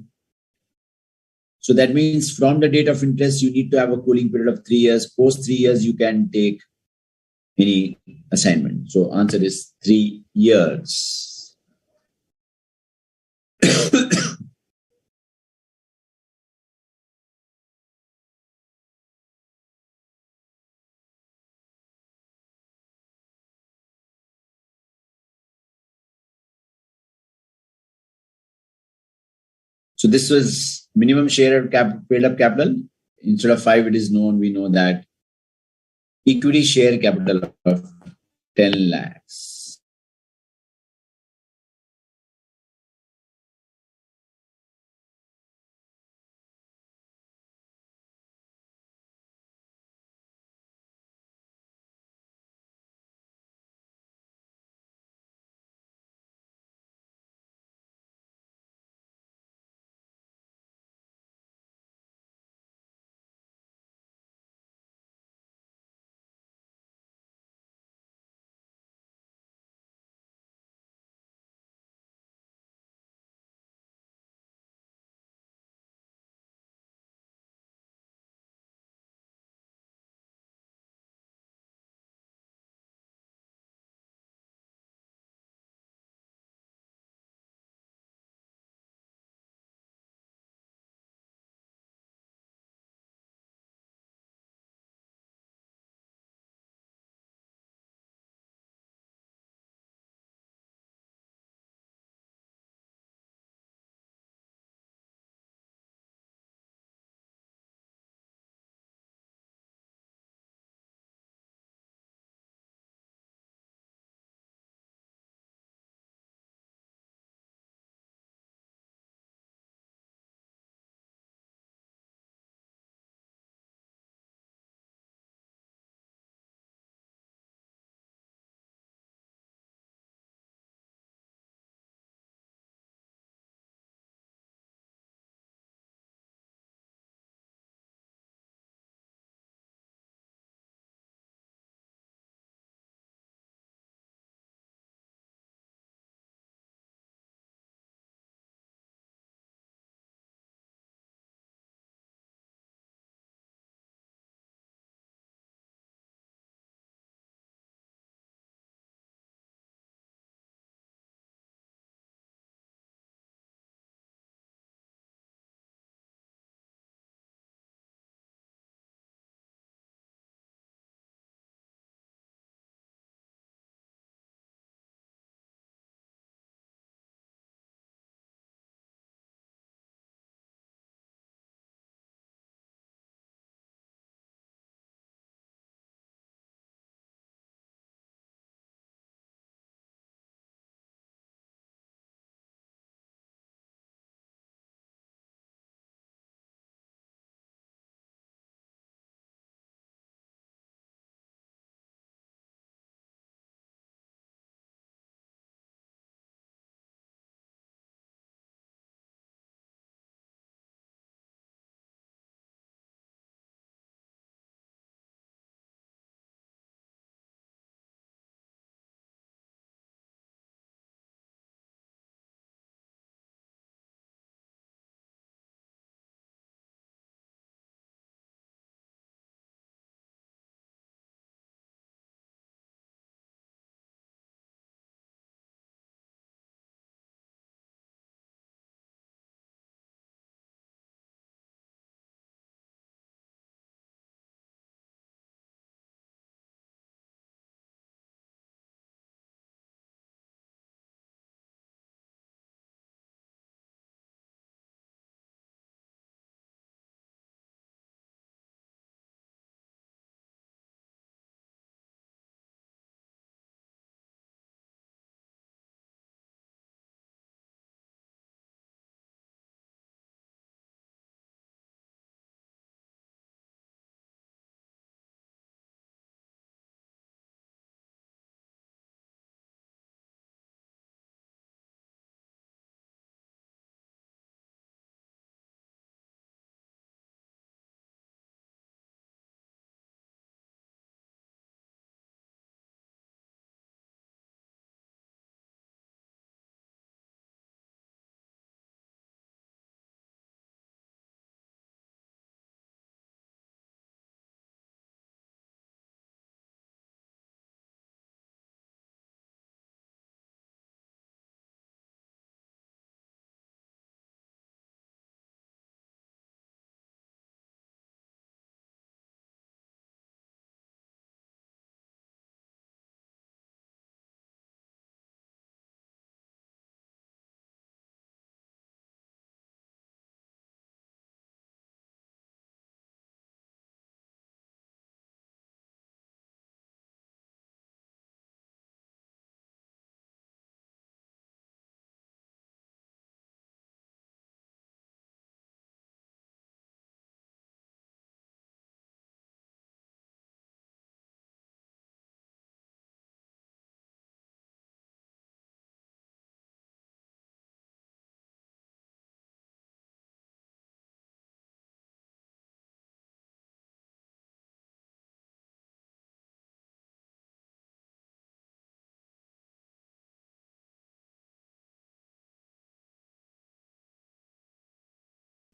A: So that means from the date of interest, you need to have a cooling period of 3 years. Post 3 years, you can take any assignment. So answer is 3 years. So this was minimum share of paid up capital. Instead of 5, it is known, we know that equity share capital of 10 lakhs.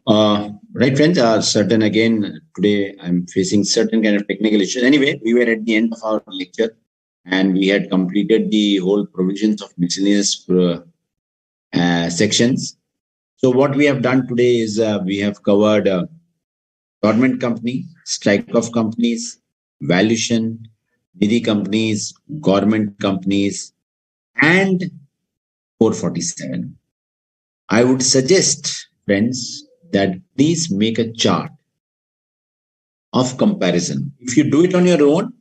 A: Right, friends. Certain again today I'm facing certain kind of technical issues. Anyway, we were at the end of our lecture, and we had completed the whole provisions of miscellaneous sections. So what we have done today is we have covered government company, strike of companies, valuation, nidhi companies, government companies, and 447. I would suggest, friends, that please make a chart of comparison. If you do it on your own,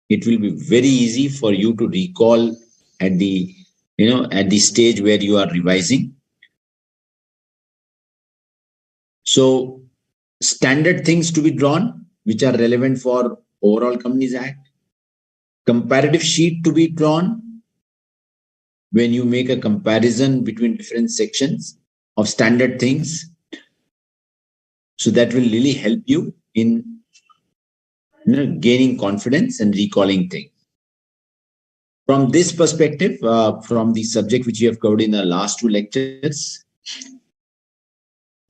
A: it will be very easy for you to recall at the at the stage where you are revising. So standard things to be drawn which are relevant for overall companies act, comparative sheet to be drawn when you make a comparison between different sections of standard things. So that will really help you in gaining confidence and recalling things. From this perspective, from the subject which we have covered in the last two lectures,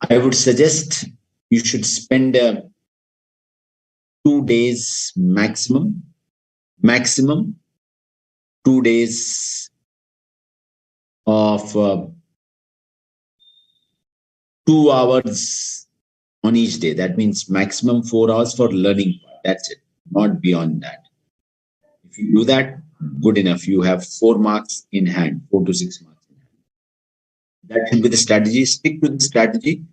A: I would suggest you should spend 2 days maximum 2 days of 2 hours on each day. That means maximum 4 hours for learning. That's it, not beyond that. If you do that, good enough. You have 4 marks in hand, 4 to 6 marks in hand. That should be the strategy. Stick to the strategy.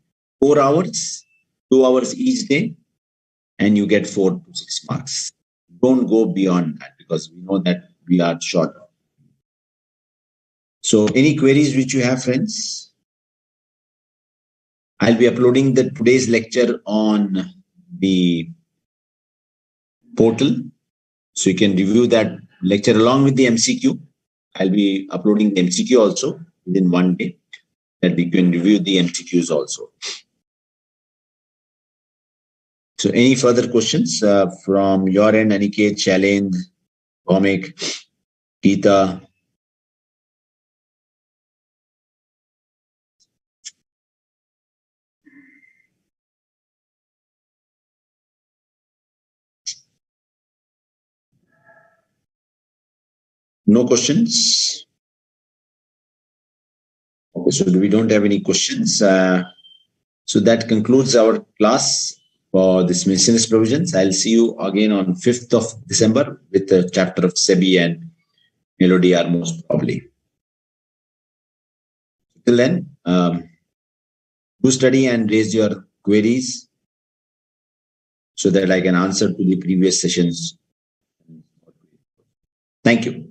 A: 4 hours, 2 hours each day, and you get 4 to 6 marks. Don't go beyond that because we know that we are short. So, any queries which you have, friends? I'll be uploading the today's lecture on the portal, so you can review that lecture along with the MCQ. I'll be uploading the MCQ also within one day, that we can review the MCQs also. So, any further questions from your end, Aniket, Shalend, Bhomik, Geeta? No questions? Okay, so we don't have any questions. So that concludes our class for this miscellaneous provisions. I'll see you again on 5th of December with the chapter of SEBI and LODR most probably. Till then, do study and raise your queries so that I can answer to the previous sessions. Thank you.